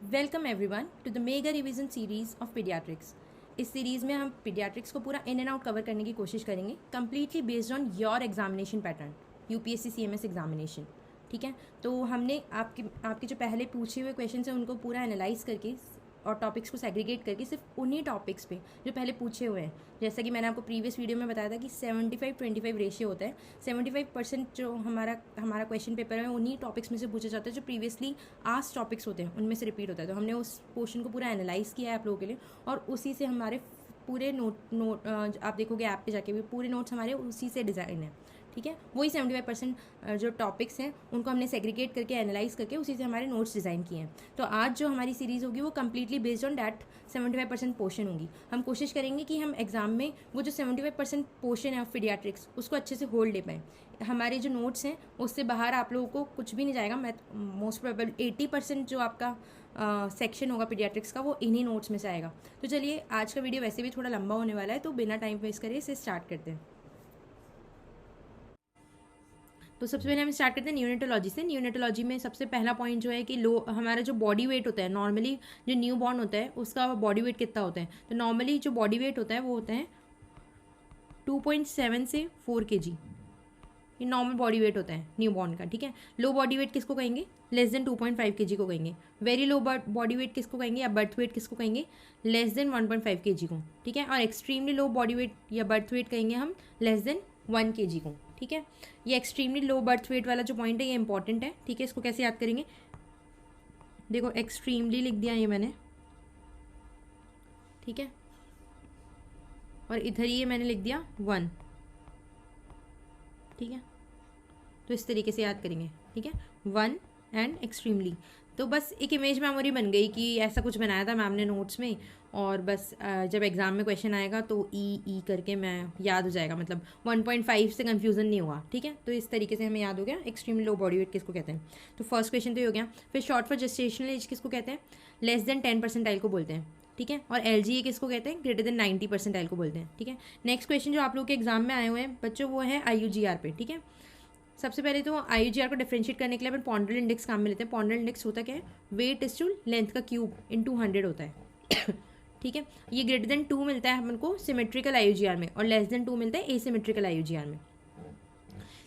Welcome everyone to the mega revision series of paediatrics. इस series में हम paediatrics को पूरा इन एंड आउट कवर करने की कोशिश करेंगे, completely based on your examination pattern, UPSC CMS examination. ठीक है, तो हमने आपके जो पहले पूछे हुए क्वेश्चन हैं उनको पूरा एनालाइज करके और टॉपिक्स को सेग्रीगेट करके सिर्फ उन्हीं टॉपिक्स पे जो पहले पूछे हुए हैं, जैसा कि मैंने आपको प्रीवियस वीडियो में बताया था कि 75-25 रेशियो होता है। 75% जो हमारा क्वेश्चन पेपर है उन्हीं टॉपिक्स में से पूछा जाता है जो प्रीवियसली आस्ट टॉपिक्स होते हैं उनमें से रिपीट होता है। तो हमने उस पोर्शन को पूरा एनालाइज किया है आप लोगों के लिए, और उसी से हमारे पूरे नोट आप देखोगे ऐप पे जाके भी पूरे नोट्स हमारे उसी से डिज़ाइन है। ठीक है, वही 75% जो टॉपिक्स हैं उनको हमने सेग्रीगेट करके एनालाइज करके उसी से हमारे नोट्स डिज़ाइन किए हैं। तो आज जो हमारी सीरीज़ होगी वो completely based on that 75% portion होगी। हम कोशिश करेंगे कि हम एग्जाम में वो जो 75% पोर्शन है ऑफ पीडियाट्रिक्स उसको अच्छे से होल्ड ले पाएँ। हमारे जो नोट्स हैं उससे बाहर आप लोगों को कुछ भी नहीं जाएगा। मैं मोस्ट प्रोबेबल 80% जो आपका सेक्शन होगा पीडियाट्रिक्स का वो इन्हीं नोट्स में से आएगा। तो चलिए, आज का वीडियो वैसे भी थोड़ा लंबा होने वाला है, तो बिना टाइम वेस्ट करे इसे स्टार्ट करते हैं। तो सबसे पहले हम स्टार्ट करते हैं न्यूनेटोलॉजी से। न्यूनेटोलॉजी में सबसे पहला पॉइंट जो है कि हमारा जो बॉडी वेट होता है, नॉर्मली जो न्यू बॉर्न होता है उसका बॉडी वेट कितना होता है। तो नॉर्मली जो बॉडी वेट होता है वो होता है 2.7 से 4 kg। ये नॉर्मल बॉडी वेट होता है न्यू बॉर्न का। ठीक है, लो बॉडी वेट किसको कहेंगे? लेस देन 2.5 kg को कहेंगे। वेरी लो बॉडी वेट किसको कहेंगे, या बर्थ वेट किसको कहेंगे? लेस देन 1.5 kg को। ठीक है, और एक्सट्रीमली लो बॉडी वेट या बर्थ वेट कहेंगे हम लेस देन 1 kg को। ठीक है, ये एक्सट्रीमली लो बर्थ वेट वाला जो पॉइंट है ये इंपॉर्टेंट है। ठीक है, इसको कैसे याद करेंगे? देखो, एक्सट्रीमली लिख दिया ये मैंने, ठीक है, और इधर ये मैंने लिख दिया 1। ठीक है, तो इस तरीके से याद करेंगे। ठीक है, 1 एंड एक्सट्रीमली। तो बस एक इमेज मेमोरी बन गई कि ऐसा कुछ बनाया था मैम ने नोट्स में, और बस जब एग्ज़ाम में क्वेश्चन आएगा तो ई करके मैं याद हो जाएगा, मतलब 1.5 से कन्फ्यूज़न नहीं हुआ। ठीक है, तो इस तरीके से हमें याद हो गया एक्सट्रीमली लो बॉडी वेट किसको कहते हैं। तो फर्स्ट क्वेश्चन तो ये हो गया। फिर शॉर्ट फॉर जेस्टेशनल एज किसको कहते हैं? लेस देन 10 परसेंटाइल को बोलते हैं। ठीक है, और LGA किसको कहते हैं? ग्रेटर देन 90 परसेंटाइल को बोलते हैं। ठीक है, नेक्स्ट क्वेश्चन जो आप लोग के एग्जाम में आए हुए हैं बच्चों वो है IUGR पे। ठीक है, सबसे पहले तो IUGR को डिफरेंशिएट करने के लिए अपन पॉन्डरल इंडेक्स काम में लेते हैं। पॉन्डरल इंडेक्स होता क्या है? वेट इज टू लेंथ का क्यूब इनटू 100 होता है। ठीक है, ये ग्रेटर देन 2 मिलता है अपन को सिमेट्रिकल IUGR में, और लेस देन 2 मिलता है एसिमेट्रिकल IUGR में।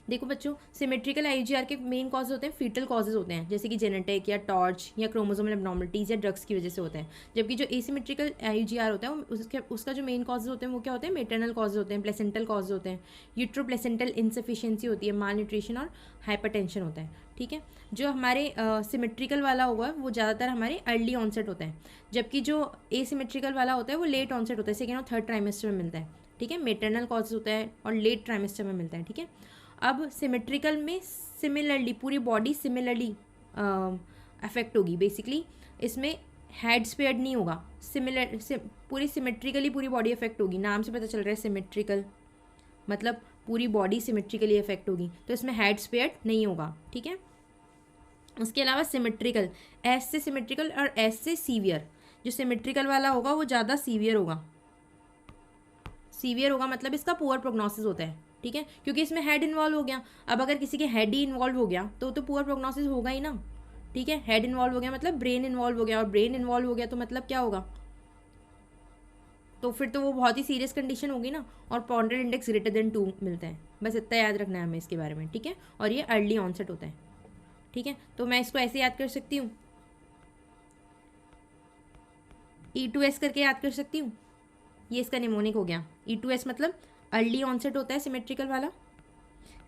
देखो बच्चों, सिमेट्रिकल IUGR के मेन कॉज होते हैं फीटल कॉजेज होते हैं, जैसे कि जेनेटिक या टॉर्च या क्रोमोसोमल एबनॉर्मलिटीज़ या ड्रग्स की वजह से होते हैं। जबकि जो एसिमेट्रिकल IUGR होता है उसका जो मेन कॉजेज होते हैं वो क्या होते हैं? मेटरनल कॉजेज होते हैं, प्लेसेंटल कॉजेज होते हैं, यूट्रोप्लेसेंटल इंसफिशियंसी होती है, माल न्यूट्रिशन और हाइपरटेंशन होता है। ठीक है, जो हमारे सिमेट्रिकल वाला होगा वो ज़्यादातर हमारे अर्ली ऑनसेट होता है, जबकि जो एसिमेट्रिकल वाला होता है वो लेट ऑनसेट होता है, सेकेंड और थर्ड ट्राइमेस्टर में मिलता है। ठीक है, मेटरनल कॉजेज होता है और लेट ट्राइमेस्टर में मिलता है। ठीक है, अब सिमेट्रिकल में सिमिलरली पूरी बॉडी सिमिलरली अफेक्ट होगी। बेसिकली इसमें हेड स्पेयर्ड नहीं होगा, पूरी सिमेट्रिकली पूरी बॉडी अफेक्ट होगी। नाम से पता चल रहा है सिमेट्रिकल, मतलब पूरी बॉडी सिमेट्रिकली अफेक्ट होगी, तो इसमें हेड स्पेयर्ड नहीं होगा। ठीक है, उसके अलावा सिमेट्रिकल, एस से सिमेट्रिकल और एस से सीवियर। जो सिमेट्रिकल वाला होगा वो ज़्यादा सीवियर होगा। सीवियर होगा मतलब इसका पुअर प्रोग्नोसिस होता है। ठीक है, क्योंकि इसमें हेड इन्वॉल्व हो गया। अब अगर किसी के हेड ही इन्वॉल्व हो गया तो पुअर प्रोग्नोसिस होगा ही ना। ठीक है, हेड इन्वॉल्व हो गया मतलब ब्रेन इन्वॉल्व हो गया, और ब्रेन इन्वॉल्व हो गया तो मतलब क्या होगा? तो फिर तो वो बहुत ही सीरियस कंडीशन होगी ना। और पॉन्डरल इंडेक्स ग्रेटर देन 2 मिलता है, बस इतना याद रखना है हमें इसके बारे में। ठीक है, और ये अर्ली ऑनसेट होता है। ठीक है, तो मैं इसको ऐसे याद कर सकती हूँ, E2S करके याद कर सकती हूँ। ये इसका निमोनिक हो गया। E2S मतलब अर्ली ऑनसेट होता है सिमेट्रिकल वाला,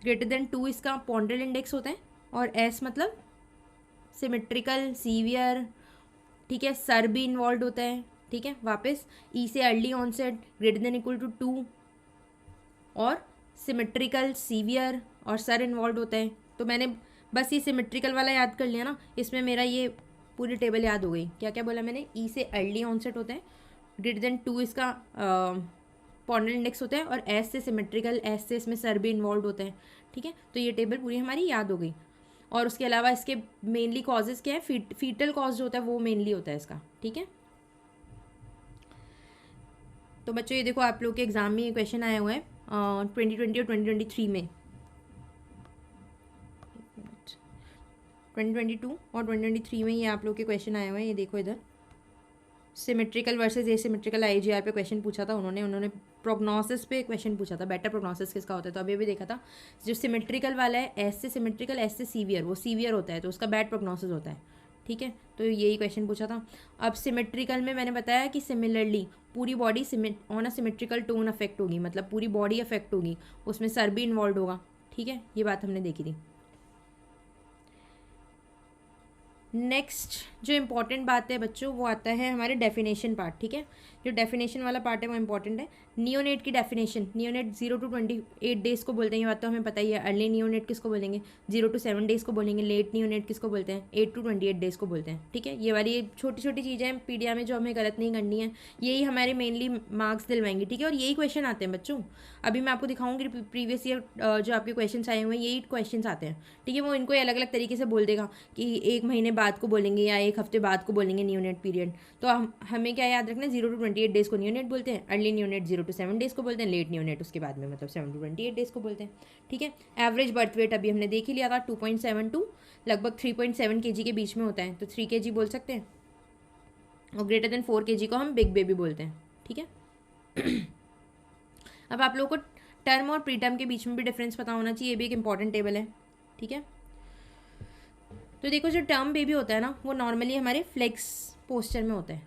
ग्रेटर देन 2 इसका पॉन्डरल इंडेक्स होता है, और S मतलब सिमेट्रिकल सीवियर। ठीक है, सर भी इन्वॉल्व होता है। ठीक है, वापस E से early onset greater than equal to 2, और सिमेट्रिकल सीवियर और सर इन्वॉल्व होता है। तो मैंने बस ये सिमेट्रिकल वाला याद कर लिया ना, इसमें मेरा ये पूरी टेबल याद हो गई। क्या क्या बोला मैंने? E से अर्ली ऑनसेट होता है, ग्रेटर देन 2 इसका पॉन्डरल इंडेक्स होता है, और S से सिमेट्रिकल, S से इसमें सर भी इन्वॉल्व होता है। ठीक है, तो ये टेबल पूरी हमारी याद हो गई। और उसके अलावा इसके मेनली कॉजेज़ क्या है? फीटल कॉज जो होता है वो मेनली होता है इसका। ठीक है, तो बच्चों ये देखो आप लोग के एग्ज़ाम में ये क्वेश्चन आया हुआ है 2020 और 2023 में। 2022 और 2023 में ये आप लोग के क्वेश्चन आए हुए हैं। ये देखो इधर सिमेट्रिकल वर्सेस एसिमेट्रिकल आईजीआर पे क्वेश्चन पूछा था उन्होंने प्रोग्नोसिस पे क्वेश्चन पूछा था, बेटर प्रोग्नोसिस किसका होता है। तो अभी भी देखा था जो सिमेट्रिकल वाला है, एस से सिमेट्रिकल, एस से सीवियर, वो सीवियर होता है तो उसका बैड प्रोग्नोसिस होता है, ठीक है। तो यही क्वेश्चन पूछा था। अब सिमेट्रिकल में मैंने बताया कि सिमिलरली पूरी body on a symmetrical tone affect होगी, मतलब पूरी बॉडी अफेक्ट होगी, उसमें सर भी इन्वॉल्व होगा, ठीक है। ये बात हमने देखी थी। नेक्स्ट जो इम्पॉर्टेंट बात है बच्चों वो आता है हमारे डेफिनेशन पार्ट, ठीक है। जो डेफिनेशन वाला पार्ट है वो इंपॉर्टेंट है। नियोनेट की डेफिनेशन, नियोनेट 0 to 28 डेज़ को बोलते हैं, ये बात तो हमें पता ही है। अर्ली नियोनेट किसको बोलेंगे, 0 to 7 डेज़ को बोलेंगे। लेट नियोनेट किसको बोलते हैं, 8 to 28 डेज़ को बोलते हैं, ठीक है। ये वाली छोटी छोटी चीज़ें हैं पीडिया में जो हमें गलत नहीं करनी है, यही हमारे मेनली मार्क्स दिलवाएंगे, ठीक है। और यही क्वेश्चन आते हैं बच्चों। अभी मैं आपको दिखाऊंगी प्रीवियस ईयर जो आपके क्वेश्चन आए हुए हैं, यही क्वेश्चन आते हैं, ठीक है। वो इनको अलग अलग तरीके से बोल देगा कि 1 महीने बाद को बोलेंगे या 1 हफ्ते बाद को बोलेंगे नियोनेट पीरियड। तो हमें क्या याद रखना है, 0 to 28 डेज़ को नियोनेट बोलते हैं, अर्ली नियोनेट 0 to 7 डेज़ को बोलते हैं, लेट नियोनेट उसके बाद में मतलब 7 to 28 डेज़ को बोलते हैं, ठीक है। एवरेज बर्थ वेट अभी हमने देख ही लिया था, 2.7 to लगभग 3.7 kg के बीच में होता है, तो 3 kg बोल सकते हैं। और ग्रेटर देन 4 kg को हम बिग बेबी बोलते हैं, ठीक है। अब आप लोगों को टर्म और प्री टर्म के बीच में भी डिफरेंस पता होना चाहिए, ये भी एक इंपॉर्टेंट टेबल है, ठीक है। तो देखो जो टर्म बेबी होता है ना वो नॉर्मली हमारे फ्लेक्स पोस्चर में होता है,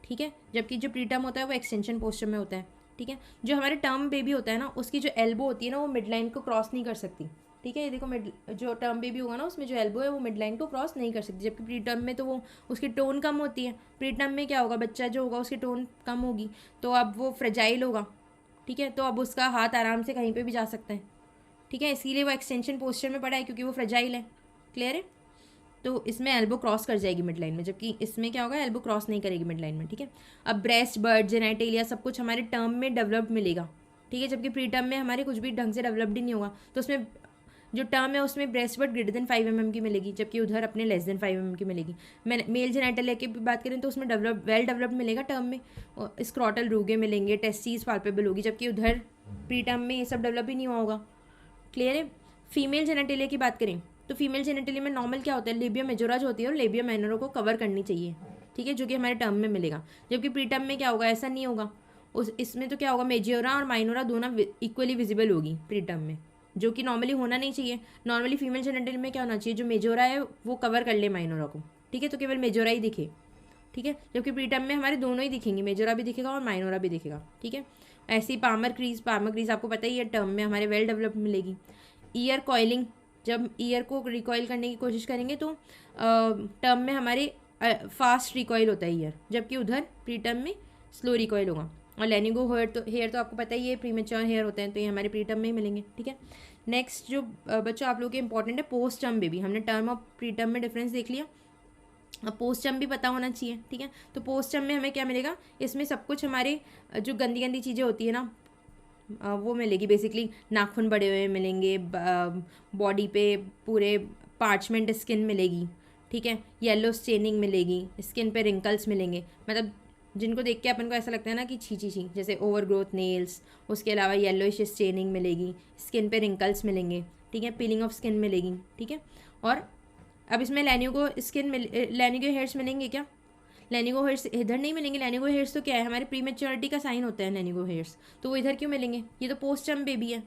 ठीक है, जबकि जो प्री टर्म होता है वो एक्सटेंशन पोस्चर में होता है, ठीक है। जो हमारे टर्म बेबी होता है ना उसकी जो एल्बो होती है ना वो मिड लाइन को क्रॉस नहीं कर सकती, ठीक है। ये देखो जो टर्म बेबी होगा ना उसमें जो एल्बो है वो मिड लाइन को क्रॉस नहीं कर सकती, जबकि प्री टर्म में तो वो उसकी टोन कम होती है। प्री टर्म में क्या होगा, बच्चा जो होगा उसकी टोन कम होगी तो अब वो फ्रेजाइल होगा, ठीक है। तो अब उसका हाथ आराम से कहीं पे भी जा सकता है, ठीक है। इसीलिए वो एक्सटेंशन पोस्चर में पड़ा है क्योंकि वो फ्रेजाइल है, क्लियर है। तो इसमें एल्बो क्रॉस कर जाएगी मिड लाइन में, जबकि इसमें क्या होगा, एल्बो क्रॉस नहीं करेगी मिड लाइन में, ठीक है। अब ब्रेस्ट, बर्ड, जेनेटेलिया सब कुछ हमारे टर्म में डेवलप्ड मिलेगा, ठीक है, जबकि प्री टर्म में हमारे कुछ भी ढंग से डेवलप्ड ही नहीं होगा। तो उसमें जो टर्म है उसमें breast bird greater than 5 mm की मिलेगी, जबकि उधर अपने लेस देन 5 mm की मिलेगी। मेल जेनेटेलिया की बात करें तो उसमें वेल डेवलप्ड मिलेगा टर्म में, स्क्रॉटल रूगे मिलेंगे, टेस्टीज पाल्पेबल होगी, जबकि उधर प्री टर्म में ये सब डेवलप ही नहीं हुआ होगा, क्लियर है। फीमेल जेनेटेलिया की बात करें तो फीमेल जेनेटेलिया में नॉर्मल क्या होता है, लेबिया मेजोरा जो होती है और लेबिया माइनोरा को कवर करनी चाहिए, ठीक है, जो कि हमारे टर्म में मिलेगा। जबकि प्री टर्म में क्या होगा, ऐसा नहीं होगा। इसमें तो क्या होगा, मेजोरा और माइनोरा दोनों इक्वली विजिबल होगी प्री टर्म में, जो कि नॉर्मली होना नहीं चाहिए। नॉर्मली फीमेल जेनेटल में क्या होना चाहिए, जो मेजोरा है वो कवर कर ले माइनोरा को, ठीक है, तो केवल मेजोरा ही दिखे, ठीक है। जबकि प्री टर्म में हमारे दोनों ही दिखेंगे, मेजोरा भी दिखेगा और माइनोरा भी दिखेगा, ठीक है। ऐसे ही पामर क्रीज आपको पता ही है टर्म में हमारे वेल डेवलप मिलेगी। ईयर कॉइलिंग, जब ईयर को रिकॉइल करने की कोशिश करेंगे तो टर्म में हमारे फास्ट रिकॉइल होता है ईयर, जबकि उधर प्री टर्म में स्लो रिकॉइल होगा। और लेनिगो हेयर तो आपको पता ही है प्रीमेच्योर हेयर होते हैं, तो ये हमारे प्री टर्म में ही मिलेंगे, ठीक है। नेक्स्ट जो बच्चों आप लोग के इंपॉर्टेंट है पोस्ट टर्म बेबी, हमने टर्म और प्री टर्म में डिफरेंस देख लिया, अब पोस्ट टर्म भी पता होना चाहिए, ठीक है। तो पोस्ट टर्म में हमें क्या मिलेगा, इसमें सब कुछ हमारे जो गंदी गंदी चीज़ें होती है ना वो मिलेगी, बेसिकली नाखून बड़े हुए मिलेंगे, बॉडी पे पूरे पार्चमेंट स्किन मिलेगी, ठीक है, येलो स्टेनिंग मिलेगी, स्किन पे रिंकल्स मिलेंगे, मतलब जिनको देख के अपन को ऐसा लगता है ना कि छी छी छी, जैसे ओवर ग्रोथ नेल्स, उसके अलावा येलोइश स्टेनिंग मिलेगी, स्किन पे रिंकल्स मिलेंगे, ठीक है, पीलिंग ऑफ स्किन मिलेगी, ठीक है। और अब इसमें लैनिगो हेयर्स मिलेंगे क्या, लैनिगो हेयर्स इधर नहीं मिलेंगे। लैनिगो हेयर्स तो क्या है, हमारे प्रीमेच्योरिटी का साइन होता है लैनिगो हेयर्स, तो वो इधर क्यों मिलेंगे, ये तो पोस्ट टर्म बेबी है,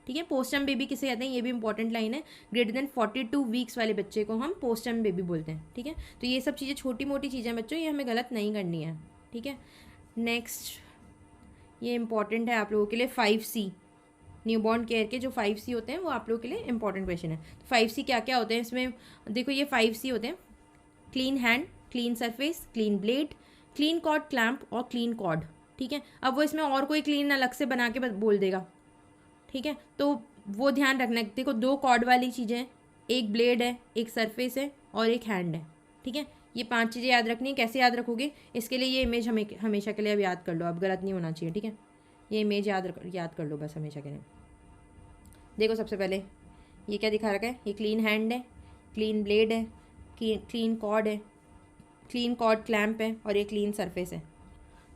ठीक है। पोस्ट टर्म बेबी किसे कहते हैं, ये भी इंपॉर्टेंट लाइन है, ग्रेटर देन 42 वीक्स वाले बच्चे को हम पोस्ट टर्म बेबी बोलते हैं, ठीक है। तो ये सब चीज़ें छोटी मोटी चीज़ें बच्चों, ये हमें गलत नहीं करनी है, ठीक है। नेक्स्ट ये इंपॉर्टेंट है आप लोगों के लिए 5C, न्यूबॉर्न केयर के जो 5C होते हैं वो आप लोगों के लिए इंपॉर्टेंट क्वेश्चन है। तो 5C क्या क्या होते हैं इसमें, देखो ये 5C होते हैं, clean hand, clean surface, clean blade, clean cord clamp और क्लीन कॉर्ड, ठीक है। अब वो इसमें और कोई क्लीन अलग से बना के बोल देगा, ठीक है, तो वो ध्यान रखना है। देखो 2 कॉर्ड वाली चीज़ें, एक ब्लेड है, एक सरफेस है और एक हैंड है, ठीक है। ये 5 चीज़ें याद रखनी है, कैसे याद रखोगे, इसके लिए ये इमेज हमेशा के लिए अब याद कर लो, अब गलत नहीं होना चाहिए, ठीक है। ये इमेज याद कर लो बस हमेशा के लिए। देखो सबसे पहले ये क्या दिखा रखा है, ये क्लीन हैंड है, क्लीन ब्लेड है, क्लीन कॉर्ड है, क्लीन कॉर्ड क्लैंप है और ये क्लीन सरफेस है,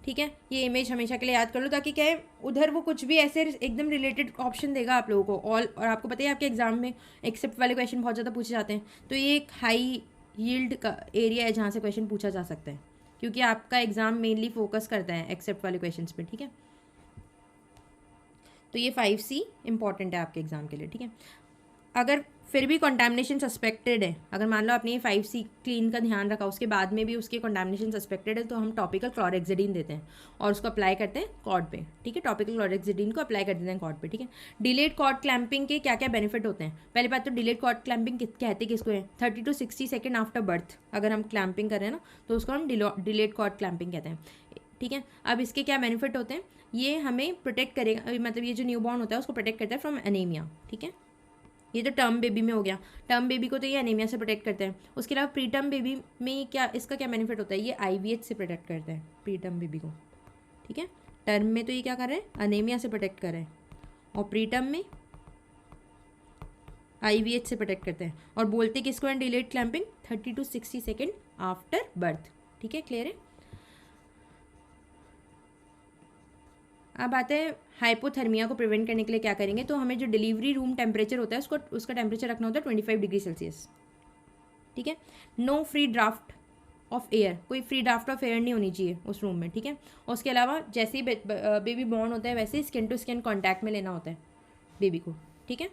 ठीक ठीक है, ये इमेज हमेशा के लिए याद कर लो, ताकि क्या है उधर वो कुछ भी ऐसे एकदम रिलेटेड ऑप्शन देगा आप लोगों को ऑल, और आपको पता है आपके एग्जाम में एक्सेप्ट वाले क्वेश्चन बहुत ज़्यादा पूछे जाते हैं, तो ये एक हाई यील्ड का एरिया है जहाँ से क्वेश्चन पूछा जा सकता है, क्योंकि आपका एग्जाम मेनली फोकस करता है एक्सेप्ट वाले क्वेश्चन पे। ठीक है, तो ये 5C इंपॉर्टेंट है आपके एग्जाम के लिए। ठीक है, अगर फिर भी कंटामिनेशन सस्पेक्टेड है, अगर मान लो आपने ये 5C क्लीन का ध्यान रखा, उसके बाद में भी उसके कंटामिनेशन सस्पेक्टेड है, तो हम टॉपिकल क्लोरेक्सिडीन देते हैं और उसको अप्लाई करते हैं कॉर्ड पे। ठीक है, टॉपिकल क्लोरेक्सिडीन को अप्लाई कर देते हैं कॉर्ड पे। ठीक है, डिलेड कॉर्ड क्लैंपिंग के क्या क्या बेनिफिट होते हैं? पहली बात तो डिलेड कॉर्ड क्लैंपिंग कहते किसको है? 30 to 60 सेकेंड आफ्टर बर्थ अगर हम क्लैंपिंग करें ना, तो उसको हम डिलेड कॉर्ड क्लैंपिंग कहते हैं। ठीक है, अब इसके क्या बेनिफिट होते हैं? ये हमें प्रोटेक्ट करेगा, मतलब ये जो न्यू बॉर्न होता है उसको प्रोटेक्ट करता है फ्रॉम एनीमिया। ठीक है, ये तो टर्म बेबी में हो गया, टर्म बेबी को तो ये एनीमिया से प्रोटेक्ट करते हैं। उसके अलावा प्री टर्म बेबी में क्या, इसका क्या बेनिफिट होता है? ये IVH से प्रोटेक्ट करते हैं प्री टर्म बेबी को। ठीक है, टर्म में तो ये क्या कर रहे हैं? एनीमिया से प्रोटेक्ट कर रहे हैं, और प्री टर्म में IVH से प्रोटेक्ट करते हैं। और बोलते किसको हैं? Delayed clamping 30 to 60 second after birth. ठीक है, क्लियर है? अब आते हैं हाइपोथर्मिया को प्रिवेंट करने के लिए क्या करेंगे। तो हमें जो डिलीवरी रूम टेम्परेचर होता है उसका टेम्परेचर रखना होता है 25 डिग्री सेल्सियस। ठीक है, no free draught of air, कोई फ्री ड्राफ्ट ऑफ एयर नहीं होनी चाहिए उस रूम में। ठीक है, और उसके अलावा जैसे ही बेबी बॉर्न होता है वैसे ही स्किन टू स्किन कॉन्टैक्ट में लेना होता है बेबी को। ठीक है,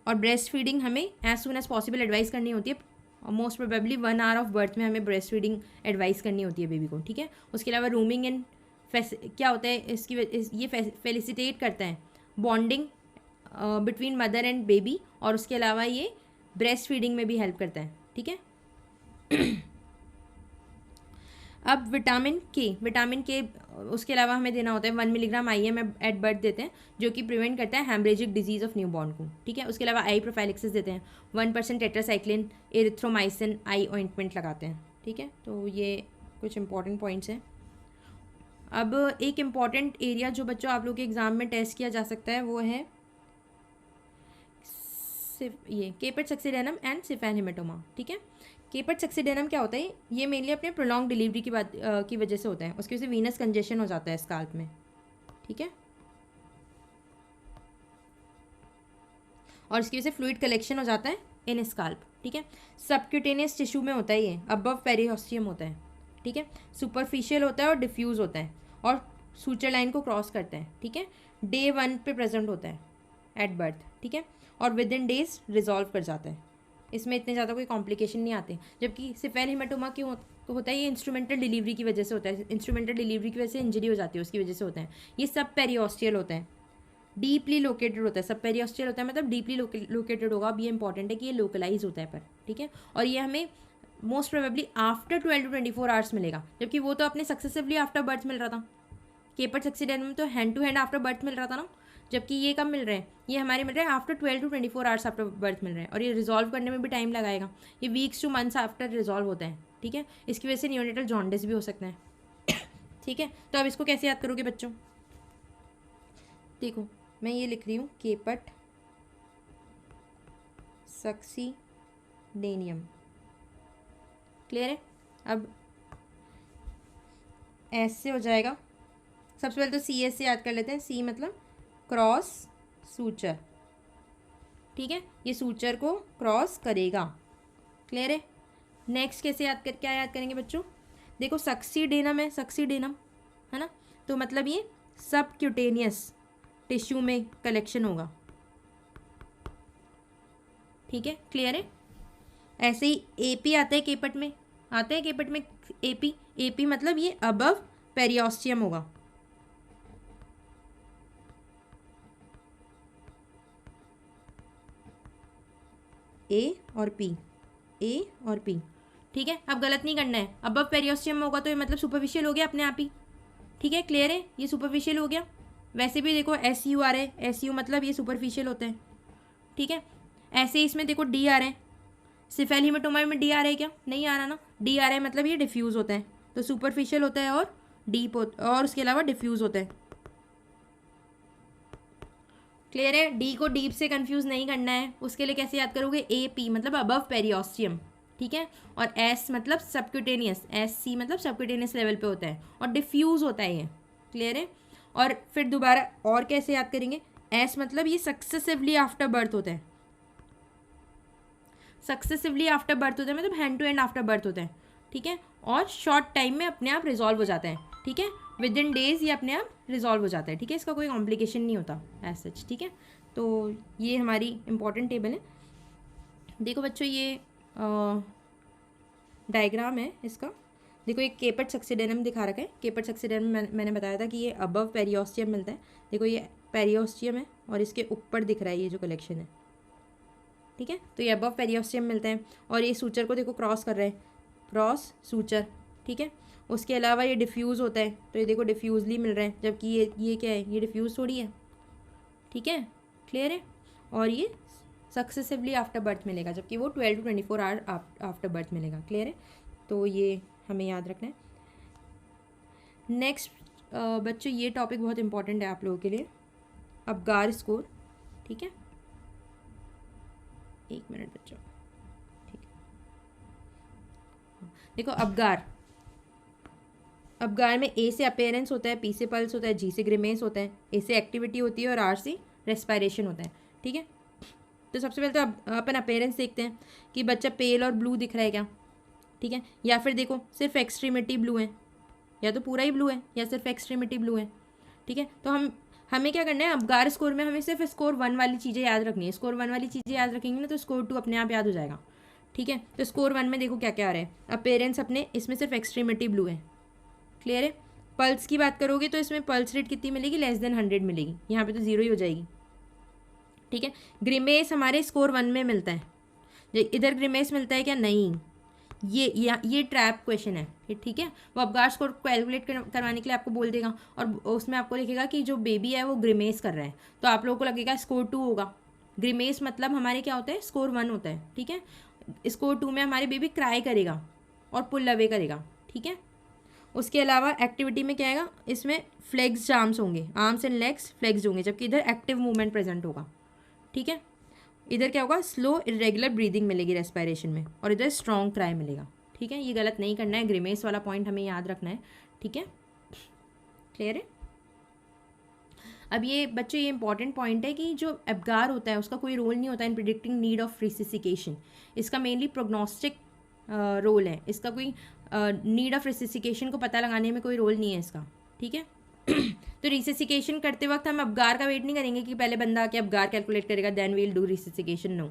और ब्रेस्ट फीडिंग हमें as soon as possible advice करनी होती है, most probably 1 hour of birth में हमें ब्रेस्ट फीडिंग एडवाइस करनी होती है बेबी को। ठीक है, उसके अलावा रूमिंग इन क्या होता है ये फेलिसिटेट करता है bonding between mother and baby, और उसके अलावा ये ब्रेस्ट फीडिंग में भी हेल्प करता है। ठीक है, अब विटामिन के उसके अलावा हमें देना होता है 1 मिलीग्राम IM एट बर्थ देते हैं, जो कि प्रिवेंट करता है haemorrhagic disease of new born को। ठीक है, उसके अलावा आई प्रोफाइलिक्सिस देते हैं, 1% टेट्रासाइक्लिन एरिथ्रोमाइसिन आई ऑइंटमेंट लगाते हैं। ठीक है, तो ये कुछ इंपॉर्टेंट पॉइंट्स हैं। अब एक इम्पॉर्टेंट एरिया जो बच्चों आप लोग के एग्जाम में टेस्ट किया जा सकता है वो है ये केपेट सक्सीडेनम एंड सिफेन हेमेटोमा। ठीक है, केपेट सक्सीडेनम क्या होता है? ये मेनली अपने प्रोलॉन्ग डिलीवरी की वजह से होता है, उसकी वजह से वीनस कंजेशन हो जाता है स्काल्प में। ठीक है, और इसकी वजह से फ्लूइड कलेक्शन हो जाता है इन स्काल्प। ठीक है, सबक्यूटेनियस टिश्यू में होता है, ये अबव पेरिओस्टियम होता है। ठीक है, सुपरफिशियल होता है और डिफ्यूज़ होता है, और सूचर लाइन को क्रॉस करता है। ठीक है, Day 1 पे प्रेजेंट होता है एट बर्थ। ठीक है, और विद इन डेज रिजॉल्व कर जाता है, इसमें इतने ज़्यादा कोई कॉम्प्लिकेशन नहीं आते। जबकि सिफेन हेमेटोमा क्यों होता है? ये इंस्ट्रूमेंटल डिलीवरी की वजह से होता है, इंस्ट्रूमेंटल डिलीवरी की वजह से इंजरी हो जाती है, उसकी वजह से होता है। ये सब पेरिओस्टियल होता है, डीपली लोकेटेड होता है, सब पेरिओस्टियल होता है मतलब डीपली लोकेटेड होगा। अब ये इंपॉर्टेंट है कि ये लोकलाइज होता है पर। ठीक है, और ये हमें most probably after 12 to 24 hours मिलेगा, जबकि वो तो अपने सक्सेसिवली आफ्टर बर्थ मिल रहा था। केपेट सक्सीडेनम में तो hand to hand after birth मिल रहा था ना, जबकि ये कब मिल रहे हैं? ये हमारे मिल रहे हैं after 12 to 24 hours after birth मिल रहे हैं, और ये रिजॉल्व करने में भी टाइम लगाएगा, ये weeks two months after resolve होता है। ठीक है, इसकी वजह से न्यूनेटल जॉन्डिस भी हो सकता है। ठीक है, तो अब इसको कैसे याद करोगे बच्चों? देखो मैं ये लिख रही हूँ केपेट सक्सीडेनियम। क्लियर है? अब ऐसे हो जाएगा। सबसे पहले तो CS से याद कर लेते हैं। C मतलब क्रॉस सूचर। ठीक है, ये सूचर को क्रॉस करेगा। क्लियर है? नेक्स्ट कैसे क्या याद करेंगे बच्चों? देखो सक्सीडेनम है, सक्सीडेनम है ना, तो मतलब ये सबक्यूटेनियस टिश्यू में कलेक्शन होगा। ठीक है, क्लियर है? ऐसे ही AP आता है केपेट में, आता है केपेट में AP मतलब ये अबव पेरिओस्टियम होगा। A और P। ठीक है, अब गलत नहीं करना है। अबव पेरिओस्टियम होगा तो ये मतलब सुपरफिशियल हो गया अपने आप ही। ठीक है, क्लियर है? ये सुपरफिशियल हो गया। वैसे भी देखो SU आ रहा है, SU मतलब ये सुपरफिशियल होता है। ठीक है, ऐसे ही इसमें देखो D आ रहा है, सिफेन हेमेटोमा में D आ रहा है क्या? नहीं आ रहा ना, D आ रहा है मतलब ये डिफ्यूज़ होता है, तो सुपरफिशियल होता है और डीप और उसके अलावा डिफ्यूज़ होता है। क्लियर है? D को डीप से कंफ्यूज नहीं करना है, उसके लिए कैसे याद करोगे? AP मतलब अबव पेरिओस्टियम। ठीक है। और एस मतलब सबक्यूटेनियस, एस सी मतलब सबक्यूटेनियस लेवल पे होता है और डिफ्यूज़ होता है ये, क्लियर है। और फिर दोबारा और कैसे याद करेंगे, एस मतलब ये सक्सेसिवली आफ्टर बर्थ होता है, सक्सेसिवली आफ्टर बर्थ होता है मतलब hand to hand after birth होता है, ठीक है। और शॉर्ट टाइम में अपने आप रिजॉल्व हो जाता है, ठीक है, विद इन डेज ये अपने आप रिजॉल्व हो जाता है, ठीक है, इसका कोई कॉम्प्लिकेशन नहीं होता एज सच, ठीक है। तो ये हमारी इंपॉर्टेंट टेबल है। देखो बच्चों ये डायग्राम है इसका, देखो एक केपर्ट सक्सीडेनम दिखा रखा है। केपर्ट सक्सीडेनम मैंने बताया था कि ये अबव पेरियोस्टियम मिलता है। देखो ये पेरियोस्टियम है और इसके ऊपर दिख रहा है ये जो कलेक्शन है, ठीक है। तो ये अबव पेरियोस्टियम मिलता है और ये सूचर को देखो क्रॉस कर रहा है, क्रॉस सूचर, ठीक है। उसके अलावा ये डिफ्यूज़ होता है, तो ये देखो डिफ्यूजली मिल रहा है, जबकि ये क्या है, ये डिफ्यूज़ थोड़ी है, ठीक है, क्लियर है। और ये सक्सेसिवली आफ्टर बर्थ मिलेगा, जबकि वो 12 to 24 आवर आफ्टर बर्थ मिलेगा, क्लियर है। तो ये हमें याद रखना है। नेक्स्ट बच्चों ये टॉपिक बहुत इंपॉर्टेंट है आप लोगों के लिए, अबगार स्कोर, ठीक है। एक मिनट बच्चों, ठीक है। देखो अबगार में ए से अपेयरेंस होता है, पी से पल्स होता है, जी से ग्रिमेस होता है, ए से एक्टिविटी होती है और आर से रेस्पायरेशन होता है, ठीक है। तो सबसे पहले तो अपन अपेयरेंस देखते हैं कि बच्चा पेल और ब्लू दिख रहा है क्या, ठीक है, या फिर देखो सिर्फ एक्सट्रीमिटी ब्लू है, या तो पूरा ही ब्लू है या सिर्फ एक्सट्रीमिटी ब्लू है, ठीक है। तो हमें क्या करना है, अबगार स्कोर में हमें सिर्फ स्कोर 1 वाली चीज़ें याद रखनी है। स्कोर 1 वाली चीज़ें याद रखेंगे ना तो स्कोर 2 अपने आप याद हो जाएगा, ठीक है। तो स्कोर 1 में देखो क्या क्या आ रहा है, अपेयरेंस अपने इसमें सिर्फ एक्सट्रीमिटी ब्लू है, क्लियर है। पल्स की बात करोगे तो इसमें पल्स रेट कितनी मिलेगी, लेस देन 100 मिलेगी, यहाँ पे तो 0 ही हो जाएगी, ठीक है। ग्रिमेस हमारे स्कोर 1 में मिलता है, इधर ग्रिमेस मिलता है क्या, नहीं, ये ट्रैप क्वेश्चन है, ठीक है। वो अबगार स्कोर कैलकुलेट करवाने के लिए आपको बोल देगा और उसमें आपको लिखेगा कि जो बेबी है वो ग्रिमेस कर रहा है, तो आप लोगों को लगेगा स्कोर 2 होगा। ग्रिमेस मतलब हमारे क्या होता है, स्कोर 1 होता है, ठीक है। स्कोर 2 में हमारे बेबी क्राई करेगा और पुल अवे करेगा, ठीक है। उसके अलावा एक्टिविटी में क्या आएगा, इसमें फ्लेक्स आर्म्स होंगे, आर्म्स एंड लेग्स फ्लेक्स होंगे, जबकि इधर एक्टिव मूवमेंट प्रेजेंट होगा, ठीक है। इधर क्या होगा, स्लो इरेगुलर ब्रीदिंग मिलेगी रेस्पिरेशन में, और इधर स्ट्रॉन्ग क्राई मिलेगा, ठीक है। ये गलत नहीं करना है, ग्रिमेस वाला पॉइंट हमें याद रखना है, ठीक है, क्लियर है। अब ये बच्चों ये इंपॉर्टेंट पॉइंट है कि जो अबगार होता है उसका कोई रोल नहीं होता इन प्रिडिक्टिंग नीड ऑफ रिसिसिकेशन, इसका मेनली प्रोग्नोस्टिक रोल है, इसका कोई नीड ऑफ रिसिसिकेशन को पता लगाने में कोई रोल नहीं है इसका, ठीक है। तो रिसिसिकेशन करते वक्त हम अबगार का वेट नहीं करेंगे कि पहले बंदा आके अबगार कैलकुलेट करेगा then we'll do resuscitation, no.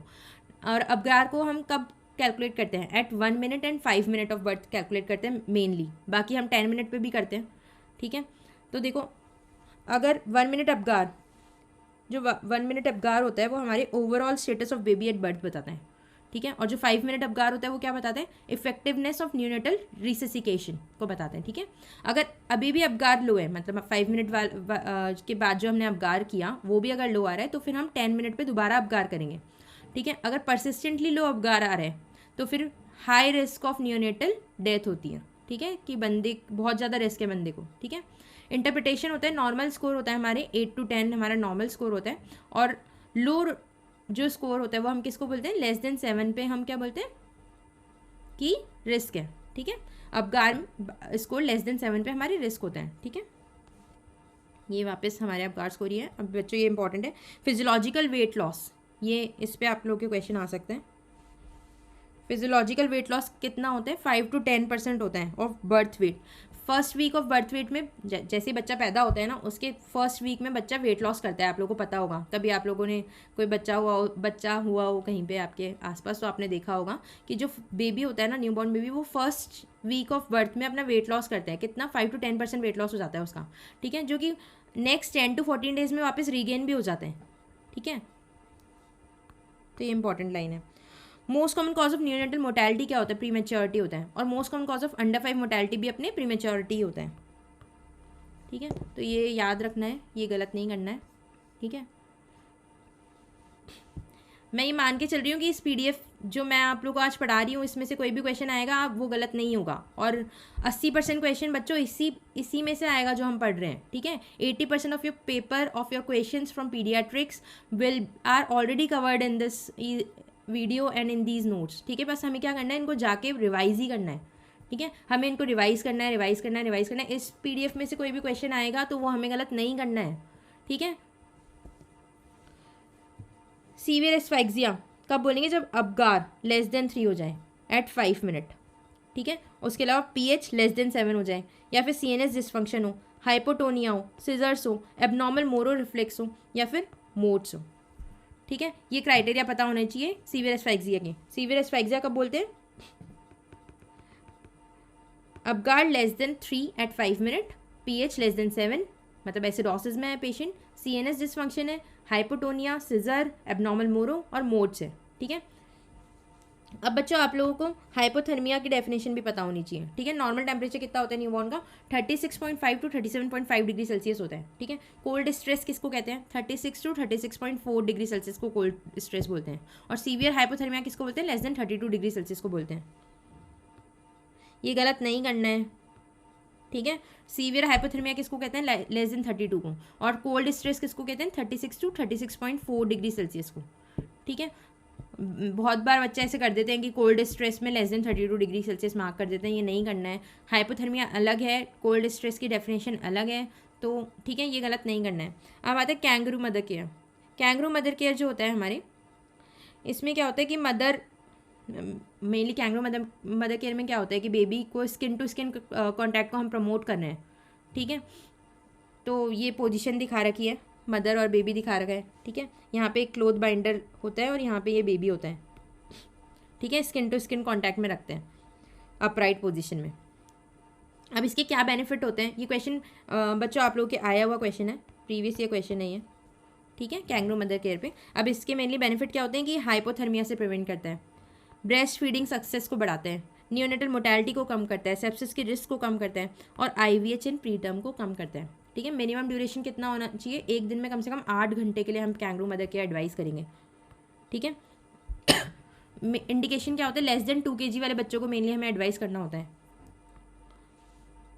और अबगार को हम कब कैलकुलेट करते हैं, at 1 minute and 5 minute of birth calculate करते हैं मेनली, बाकी हम 10 मिनट पे भी करते हैं, ठीक है। तो देखो अगर 1 मिनट अबगार, जो 1 मिनट अबगार होता है वो हमारे overall status of baby at birth बताता है, ठीक है। और जो 5 मिनट अबगार होता है वो क्या बताते हैं, इफेक्टिवनेस ऑफ न्यूनेटल रिसिसिकेशन को बताते हैं, ठीक है। अगर अभी भी अबगार लो है, मतलब 5 मिनट के बाद जो हमने अबगार किया वो भी अगर लो आ रहा है तो फिर हम 10 मिनट पे दोबारा अबगार करेंगे, ठीक है। अगर परसिस्टेंटली लो अबगार आ रहा है तो फिर high risk of neonatal death होती है, ठीक है, कि बंदे बहुत ज़्यादा रिस्क है बंदे को, ठीक है। इंटरप्रिटेशन होता है, नॉर्मल स्कोर होता है हमारे 8 to 10 हमारा नॉर्मल स्कोर होता है, और लो जो स्कोर होता है वो हम किसको बोलते हैं, लेस देन 7 पे हम क्या बोलते हैं कि रिस्क है, ठीक है। अबगार स्कोर लेस देन 7 पे हमारी रिस्क होता है, ठीक है। ये वापस हमारे अबगार स्कोर ही है। अब बच्चों ये इंपॉर्टेंट है, फिजियोलॉजिकल वेट लॉस, ये इस पर आप लोगों के क्वेश्चन आ सकते हैं। फिजियोलॉजिकल वेट लॉस कितना होता है, 5 to 10% होता है of birth weight. First week of birth weight में जैसे बच्चा पैदा होता है ना उसके फर्स्ट वीक में बच्चा वेट लॉस करता है, आप लोगों को पता होगा, कभी आप लोगों ने कोई बच्चा हुआ हो कहीं पे आपके आसपास तो आपने देखा होगा कि जो बेबी होता है ना, न्यूबॉर्न बेबी, वो फर्स्ट वीक ऑफ बर्थ में अपना वेट लॉस करता है, कितना 5 to 10% वेट लॉस हो जाता है उसका, ठीक है, जो कि नेक्स्ट 10 to 14 डेज में वापस रीगेन भी हो जाते हैं, ठीक है। तो ये इंपॉर्टेंट लाइन है। Most common cause of neonatal mortality क्या होता है, प्रीमेच्योरिटी होता है, और most common cause of under 5 mortality भी अपने प्रीमेच्योरिटी होता है, ठीक है। तो ये याद रखना है, ये गलत नहीं करना है, ठीक है। मैं ये मान के चल रही हूँ कि इस PDF जो मैं आप लोग को आज पढ़ा रही हूँ इसमें से कोई भी क्वेश्चन आएगा आप वो गलत नहीं होगा, और 80% क्वेश्चन बच्चों इसी में से आएगा जो हम पढ़ रहे हैं, ठीक है। 80% of your paper of your question from paediatrics are already covered in this video and in these notes, ठीक है। बस हमें क्या करना है, इनको जाके रिवाइज ही करना है, ठीक है। हमें इनको रिवाइज करना है, रिवाइज करना है, रिवाइज करना है। इस पीडीएफ में से कोई भी क्वेश्चन आएगा तो वो हमें गलत नहीं करना है, ठीक है। सीवियर एस्फैक्सिया कब बोलेंगे, जब अपगार लेस देन 3 हो जाए एट 5 मिनट, ठीक है। उसके अलावा पीएच लेस देन 7 हो जाए, या फिर सीएनएस डिस्फंक्शन हो, हाइपोटोनिया हो, सिजर्स हो, एबनॉर्मल मोरो रिफ्लेक्स हो, या फिर मोड्स हो, ठीक है। ये क्राइटेरिया पता होना चाहिए सीवियर एस्फैक्सिया के। सीवियर एस्फैक्सिया कब बोलते हैं, Apgar less than 3 at 5 minute, pH less than 7 मतलब एसिडोसिस में है पेशेंट, सीएनएस डिस्फंक्शन है, हाइपोटोनिया, सिजर, एबनॉर्मल मोरो और मोड्स है, ठीक है। अब बच्चों आप लोगों को हाइपोथर्मिया की डेफिनेशन भी पता होनी चाहिए, ठीक है। नॉर्मल टेम्परेचर कितना होता है न्यूबॉर्न का, 36.5 टू 37.5 डिग्री सेल्सियस होता है, ठीक है। कोल्ड स्ट्रेस किसको कहते हैं, 36 टू 36.4 डिग्री सेल्सियस को कोल्ड स्ट्रेस बोलते हैं। और सीवियर हाइपोथर्मिया किसको बोलते हैं, लेस देन 32 डिग्री सेल्सियस को बोलते हैं। ये गलत नहीं करना है, ठीक है। सीवियर हाइपोथर्मिया किसको कहते हैं, लेस देन 32 को। और कोल्ड स्ट्रेस किसको कहते हैं, 36 टू 36.4 डिग्री सेल्सियस को, ठीक है। बहुत बार बच्चे ऐसे कर देते हैं कि कोल्ड स्ट्रेस में less than 32 degree Celsius mark कर देते हैं, ये नहीं करना है। हाइपोथर्मिया अलग है, कोल्ड स्ट्रेस की डेफिनेशन अलग है, तो ठीक है, ये गलत नहीं करना है। अब आता है kangaroo mother care. Kangaroo mother care जो होता है हमारे, इसमें क्या होता है कि mother mainly kangaroo mother care में क्या होता है कि बेबी को स्किन टू स्किन कॉन्टैक्ट को हम प्रमोट कर रहे हैं, ठीक है। तो ये पोजीशन दिखा रखी है, मदर और बेबी दिखा रखा है, ठीक है। यहाँ पे एक क्लोथ बाइंडर होता है और यहाँ पे ये बेबी होता है, ठीक है। स्किन टू स्किन कांटेक्ट में रखते हैं अपराइट पोजीशन में। अब इसके क्या बेनिफिट होते हैं, ये क्वेश्चन बच्चों आप लोगों के आया हुआ क्वेश्चन है, प्रीवियस ये क्वेश्चन नहीं है, ठीक है, कैंगरू मदर केयर पे। अब इसके मेनली बेनिफिट क्या होते हैं कि हाइपोथर्मिया से प्रिवेंट करता है, ब्रेस्ट फीडिंग सक्सेस को बढ़ाते हैं, नियोनेटल मोर्टेलिटी को कम करता है, सेप्सिस की रिस्क को कम करता है, और आईवीएच इन प्री टर्म को कम करता है, ठीक है। मिनिमम ड्यूरेशन कितना होना चाहिए, एक दिन में कम से कम 8 घंटे के लिए हम कैंगरू मदर केयर एडवाइस करेंगे, ठीक है। इंडिकेशन क्या होता है, लेस देन 2 kg वाले बच्चों को मेनली हमें एडवाइस करना होता है।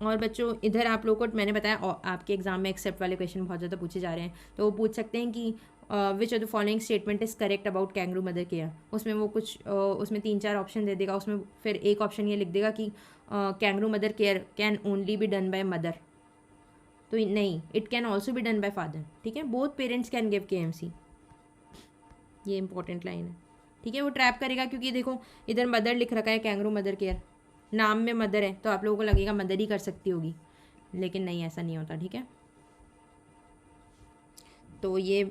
और बच्चों इधर आप लोगों को मैंने बताया, आपके एग्जाम में एक्सेप्ट वाले क्वेश्चन बहुत ज़्यादा पूछे जा रहे हैं, तो वो पूछ सकते हैं कि which of the following statement is correct about kangaroo mother care. उसमें वो कुछ उसमें 3-4 ऑप्शन दे देगा, उसमें फिर एक ऑप्शन ये लिख देगा कि kangaroo mother care can only be done by mother, तो नहीं, it can also be done by father, ठीक है। Both parents can give KMC, ये इंपॉर्टेंट लाइन है, ठीक है। वो ट्रैप करेगा क्योंकि देखो इधर मदर लिख रखा है, कैंगरू मदर केयर नाम में मदर है, तो आप लोगों को लगेगा मदर ही कर सकती होगी, लेकिन नहीं, ऐसा नहीं होता, ठीक है। तो ये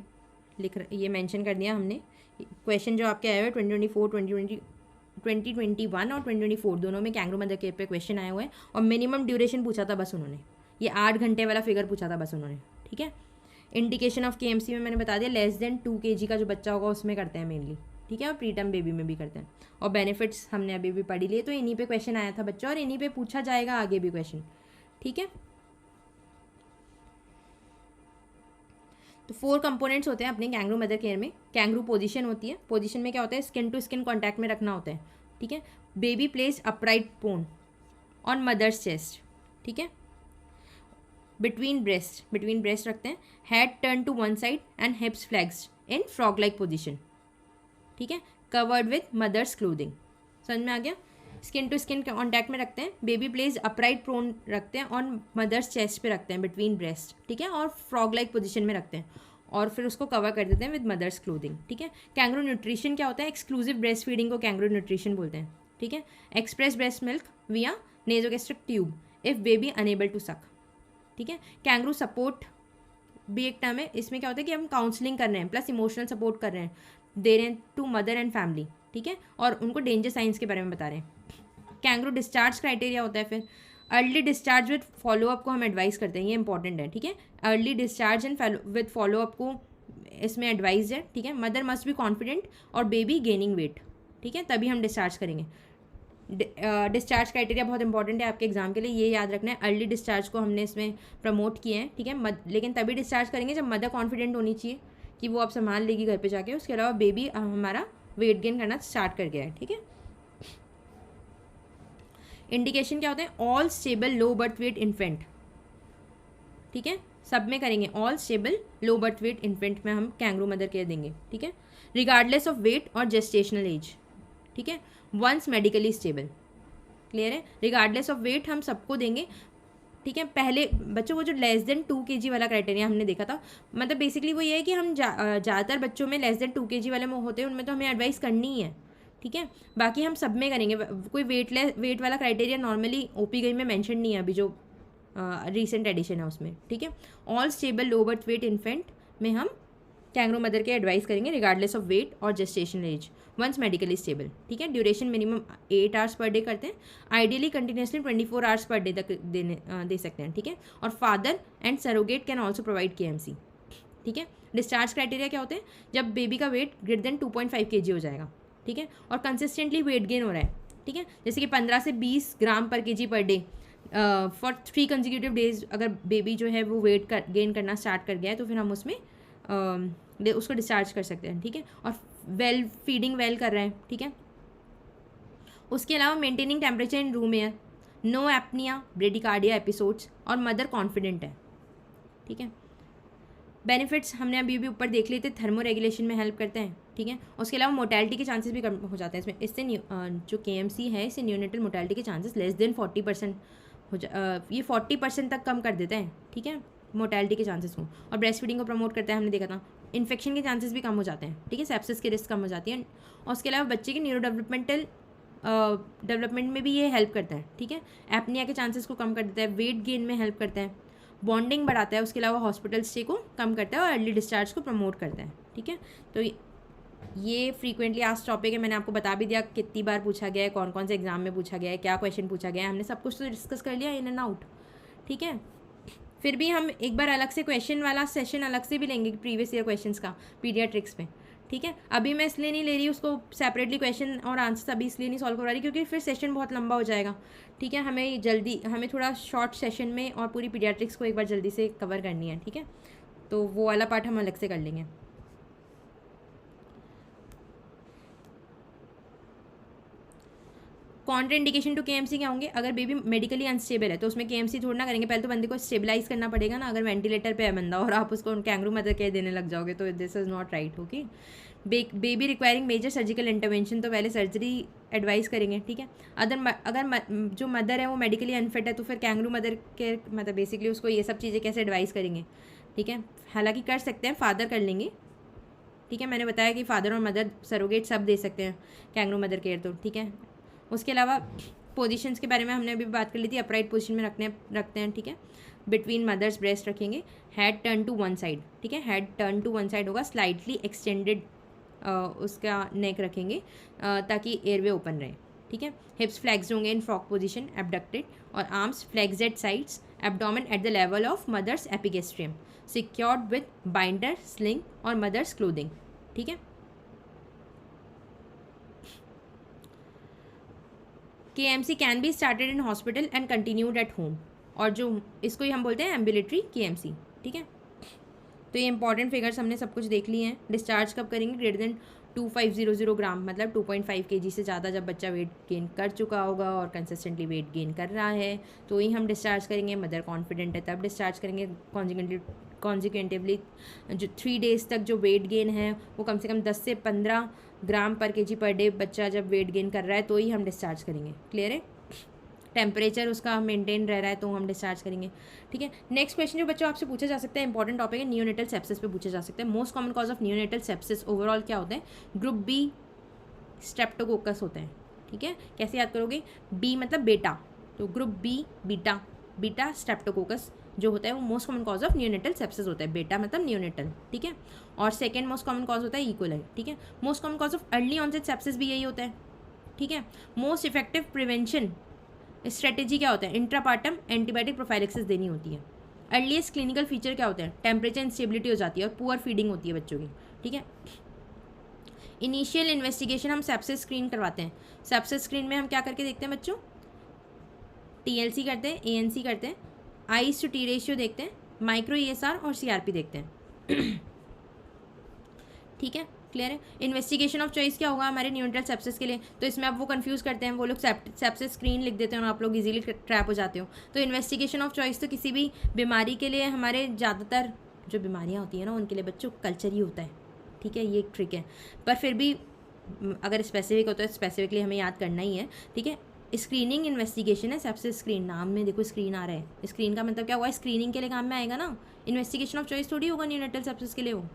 ये मेंशन कर दिया हमने। क्वेश्चन जो आपके आए हुए 2021 और 2024 दोनों में कैंगरू मदर केयर पे क्वेश्चन आए हुए हैं, और मिनिमम ड्यूरेशन पूछा था बस उन्होंने, ये 8 घंटे वाला फिगर पूछा था बस उन्होंने, ठीक है। इंडिकेशन ऑफ KMC में मैंने बता दिया, लेस देन 2 kg का जो बच्चा होगा उसमें करते हैं मेनली, ठीक है। और प्रीटर्म बेबी में भी करते हैं, और बेनिफिट्स हमने अभी भी पढ़ी लिए, तो इन्हीं पे क्वेश्चन आया था बच्चों, और इन्हीं पे पूछा जाएगा आगे भी क्वेश्चन, ठीक है। तो 4 कंपोनेंट्स होते हैं अपने कैंगरू मदर केयर में। कैंगरू पोजीशन होती है, पोजीशन में क्या होता है, स्किन टू स्किन कॉन्टैक्ट में रखना होता है, ठीक है। Baby place upright prone on mother's chest, ठीक है। बिटवीन ब्रेस्ट रखते हैं, head turn to one side and hips flexed in frog like position, ठीक है। कवर्ड विद मदर्स क्लोथिंग, समझ में आ गया। स्किन टू स्किन कॉन्टैक्ट में रखते हैं, बेबी प्लेस अपराइट प्रोन रखते हैं, ऑन मदर्स चेस्ट पे रखते हैं बिटवीन ब्रेस्ट, ठीक है, और फ्रॉग लाइक पोजीशन में रखते हैं, और फिर उसको कवर कर देते हैं विद मदर्स क्लोथिंग, ठीक है। कैंगरू न्यूट्रिशन क्या होता है, एक्सक्लूसिव ब्रेस्ट फीडिंग को कैंगरू न्यूट्रिशन बोलते हैं, ठीक है। Express breast milk via nasogastric tube if baby unable to suck, ठीक है। कैंगरू सपोर्ट भी एक टर्म है, इसमें क्या होता है कि हम काउंसलिंग कर रहे हैं प्लस इमोशनल सपोर्ट कर रहे हैं, दे रहे हैं टू मदर एंड फैमिली, ठीक है, और उनको डेंजर साइंस के बारे में बता रहे हैं। कैंगरू डिस्चार्ज क्राइटेरिया होता है, फिर अर्ली डिस्चार्ज विद फॉलोअप को हम एडवाइस करते हैं, ये इंपॉर्टेंट है, ठीक है। Early discharge and with follow up को इसमें एडवाइज है, ठीक है। मदर मस्ट बी कॉन्फिडेंट और बेबी गेनिंग वेट, ठीक है, तभी हम डिस्चार्ज करेंगे। डिस्चार्ज क्राइटेरिया बहुत इंपॉर्टेंट है आपके एग्जाम के लिए, ये याद रखना है। अर्ली डिस्चार्ज को हमने इसमें प्रमोट किए हैं, ठीक है, लेकिन तभी डिस्चार्ज करेंगे जब मदर कॉन्फिडेंट होनी चाहिए कि वो अब संभाल लेगी घर पे जाके। उसके अलावा बेबी हमारा वेट गेन करना स्टार्ट कर गया है, ठीक है। इंडिकेशन क्या होते हैं, all stable low birth weight infant, ठीक है, सब में करेंगे all stable low birth weight infant में हम कैंगरू मदर केयर देंगे, ठीक है, रिगार्डलेस ऑफ वेट और जेस्टेशनल एज, ठीक है, वंस मेडिकली स्टेबल। क्लियर है, रिगार्डलेस ऑफ वेट हम सबको देंगे, ठीक है। पहले बच्चों को जो लेस देन 2 kg वाला क्राइटेरिया हमने देखा था, मतलब बेसिकली वो ये है कि हम ज़्यादातर बच्चों में लेस देन 2 kg वाले में होते हैं, उनमें तो हमें एडवाइस करनी ही है, ठीक है। बाकी हम सब में करेंगे, कोई वेट वाला क्राइटेरिया नॉर्मली ओपी गई में मेंशन नहीं है अभी जो रिसेंट एडिशन है उसमें, ठीक है। All stable low birth weight infant में हम कैंगरू मदर के एडवाइस करेंगे रिगार्डलेस ऑफ वेट और gestational age, once medically stable, ठीक है। Duration minimum 8 hours per day करते हैं, ideally continuously 24 hours per day तक दे सकते हैं, ठीक है। और father and surrogate can also provide KMC, ठीक है। डिस्चार्ज क्राइटेरिया क्या होते हैं, जब बेबी का वेट ग्रेटर देन 2.5 kg हो जाएगा, ठीक है, और कंसिस्टेंटली वेट गेन हो रहा है, ठीक है, जैसे कि 15 से 20 ग्राम पर kg per day for 3 consecutive days, अगर बेबी जो है वो वेट गेन करना स्टार्ट कर गया है तो फिर हम उसमें उसको डिस्चार्ज कर सकते हैं, ठीक है। और फीडिंग वेल कर रहे हैं, ठीक है। उसके अलावा maintaining temperature in room air, no apnoea bradycardia episodes, और मदर कॉन्फिडेंट है, ठीक है। बेनिफिट्स हमने अभी भी ऊपर देख लिए थे, थर्मो रेगुलेशन में हेल्प करते हैं, ठीक है। उसके अलावा मोर्टेलिटी के चांसेस भी कम हो जाते हैं इससे जो KMC है इससे न्यूनेटल मोर्टेलिटी के चांसेस लेस देन 40% ये 40% तक कम कर देते हैं, ठीक है, मोर्टेलिटी के चांसेस को। और ब्रेस्ट फीडिंग को प्रमोट करता है, हमने देखा था। इन्फेक्शन के चांसेस भी कम हो जाते हैं, ठीक है, सेप्सिस की रिस्क कम हो जाती है। और उसके अलावा बच्चे के न्यूरो डेवलपमेंट में भी ये हेल्प करता है, ठीक है। एपनिया के चांसेस को कम कर देता है, वेट गेन में हेल्प करता है, बॉन्डिंग बढ़ाता है, उसके अलावा हॉस्पिटल स्टे को कम करता है और अर्ली डिस्चार्ज को प्रमोट करता है, ठीक है। तो ये फ्रीक्वेंटली आस्क्ड टॉपिक है, मैंने आपको बता भी दिया कितनी बार पूछा गया है, कौन कौन से एग्जाम में पूछा गया है, क्या क्वेश्चन पूछा गया है, हमने सब कुछ तो डिस्कस कर लिया इन एंड आउट, ठीक है। फिर भी हम एक बार अलग से क्वेश्चन वाला सेशन अलग से भी लेंगे प्रीवियस ईयर क्वेश्चंस का पीडियाट्रिक्स में, ठीक है। अभी मैं इसलिए नहीं ले रही उसको सेपरेटली क्वेश्चन और आंसर अभी इसलिए नहीं सॉल्व करवा रही क्योंकि फिर सेशन बहुत लंबा हो जाएगा, ठीक है। हमें थोड़ा शॉर्ट सेशन में और पूरी पीडियाट्रिक्स को एक बार जल्दी से कवर करनी है, ठीक है। तो वो वाला पार्ट हम अलग से कर लेंगे। कॉन्ट्रा इंडिकेशन टू KMC क्या होंगे, अगर बेबी मेडिकली अनस्टेबल है तो उसमें KMC थोड़ा ना करेंगे, पहले तो बंदे को स्टेबलाइज करना पड़ेगा ना। अगर वेंटिलेटर पे है बंदा और आप उसको कैंगरू मदर केयर देने लग जाओगे तो this is not right, okay. Baby requiring major surgical intervention तो पहले सर्जरी एडवाइस करेंगे, ठीक है। अगर जो मदर है वो मेडिकली अनफिट है तो फिर कैंगरू मदर केयर मतलब बेसिकली उसको ये सब चीज़ें कैसे एडवाइस करेंगे, ठीक है। हालांकि कर सकते हैं, फादर कर लेंगे, ठीक है। मैंने बताया कि फादर और मदर सरोगेट सब दे सकते हैं कैंगरू मदर केयर तो, ठीक है। उसके अलावा पोजीशंस के बारे में हमने अभी बात कर ली थी, अपराइट पोजीशन में रखते हैं, ठीक है। बिटवीन मदर्स ब्रेस्ट रखेंगे, head turn to one side, ठीक है, head turn to one side होगा, स्लाइटली एक्सटेंडेड उसका नेक रखेंगे ताकि एयरवे ओपन रहे, ठीक है। हिप्स फ्लैक्स्ड होंगे इन फ्रॉक पोजीशन, एबडक्टेड, और arms flexed at sides, abdomen at the level of mother's epigastrium, secured with binder, sling और मदर्स क्लोथिंग, ठीक है। KMC can be started in hospital and continued at home, और जो इसको ही हम बोलते हैं एम्बुलेटरी KMC, ठीक है। तो ये इंपॉर्टेंट फिगर्स हमने सब कुछ देख लिए हैं। डिस्चार्ज कब करेंगे, ग्रेटर देन 2500 ग्राम मतलब 2.5 kg से ज़्यादा जब बच्चा वेट गेन कर चुका होगा और कंसिस्टेंटली वेट गेन कर रहा है तो ही हम डिस्चार्ज करेंगे। मदर कॉन्फिडेंट है तब डिस्चार्ज करेंगे। कॉन्जिक्यूटिवली जो 3 डेज़ तक जो वेट गेन है वो कम से कम 10 से 15 ग्राम पर kg पर डे बच्चा जब वेट गेन कर रहा है तो ही हम डिस्चार्ज करेंगे। क्लियर है, टेम्परेचर उसका मेंटेन रह रहा है तो हम डिस्चार्ज करेंगे, ठीक है। नेक्स्ट क्वेश्चन जो बच्चों आपसे पूछा जा सकता है, इंपॉर्टेंट टॉपिक है, नियोनेटल सेप्सिस पे पूछा जा सकता है। Most common cause of neonatal sepsis overall क्या होता है, ग्रुप बी स्ट्रेप्टोकोकस होता है, ठीक है। कैसे याद करोगे, बी मतलब बेटा, तो ग्रुप बी बीटा स्ट्रेप्टोकोकस जो होता है वो most common cause of neonatal sepsis होता है। बेटा मतलब नियोनेटल, ठीक है। और सेकेंड मोस्ट कॉमन कॉज होता है इकोलाई, ठीक है। Most common cause of early onset sepsis भी यही होता है, ठीक है। मोस्ट इफेक्टिव प्रिवेंशन स्ट्रेटेजी क्या होता है, इंट्रापार्टम एंटीबायोटिक प्रोफाइलेक्सिस देनी होती है। अर्लीस्ट क्लिनिकल फीचर क्या होता है, टेम्परेचर इंस्टेबिलिटी हो जाती है और पुअर फीडिंग होती है बच्चों की, ठीक है। इनिशियल इन्वेस्टिगेशन हम सेप्सिस स्क्रीन करवाते हैं। सेप्सिस स्क्रीन में हम क्या करके देखते हैं बच्चों, TLC करते हैं, ANC करते हैं, आईज टू टी रेशियो देखते हैं, माइक्रो ESR और CRP देखते हैं, ठीक है। क्लियर है। इन्वेस्टिगेशन ऑफ चॉइस क्या होगा हमारे न्यूनेटल सेप्सिस के लिए, तो इसमें आप वो कंफ्यूज करते हैं, वो लोग सेप्सिस स्क्रीन लिख देते हैं और आप लोग इजीली ट्रैप हो जाते हो। तो इन्वेस्टिगेशन ऑफ चॉइस तो किसी भी बीमारी के लिए हमारे ज़्यादातर जो बीमारियाँ होती हैं ना उनके लिए बच्चों कल्चर ही होता है, ठीक है, ये एक ट्रिक है। पर फिर भी अगर स्पेसिफिक होता है स्पेसिफिकली हमें याद करना ही है, ठीक है। स्क्रीनिंग इन्वेस्टिगेशन है सेप्सिस स्क्रीन, नाम में देखो स्क्रीन आ रहा है, स्क्रीन का मतलब क्या हुआ, स्क्रीनिंग के लिए काम में आएगा ना, इन्वेस्टिगेशन ऑफ चॉइस थोड़ी होगा न्यूनेटल सेप्सिस के लिए वो,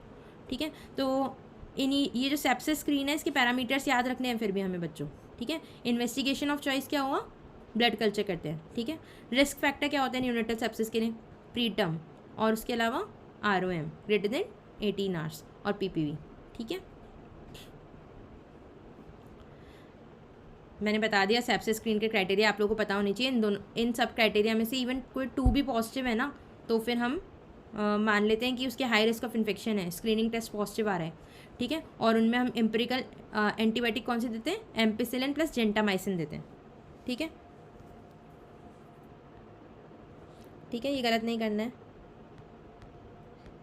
ठीक है। तो ये जो सेप्सिस स्क्रीन है इसके पैरामीटर्स याद रखने हैं फिर भी हमें बच्चों, ठीक है। इन्वेस्टिगेशन ऑफ चॉइस क्या हुआ, ब्लड कल्चर करते हैं, ठीक है। रिस्क फैक्टर क्या होता है न्यूनेटल सेप्सिस के लिए, प्रीटर्म, और उसके अलावा ROM ग्रेटर देन 18 आवर्स और PPV, ठीक है। मैंने बता दिया सेप्सिस स्क्रीन के क्राइटेरिया आप लोगों को पता होनी चाहिए। इन सब क्राइटेरिया में से इवन कोई 2 भी पॉजिटिव है ना तो फिर हम मान लेते हैं कि उसके हाई रिस्क ऑफ इन्फेक्शन है, स्क्रीनिंग टेस्ट पॉजिटिव आ रहा है, ठीक है। और उनमें हम एम्पिरिकल एंटीबायोटिक कौन से देते हैं, एम्पिसिलिन प्लस जेंटामाइसिन देते हैं, ठीक है, ठीक है, ये गलत नहीं करना है,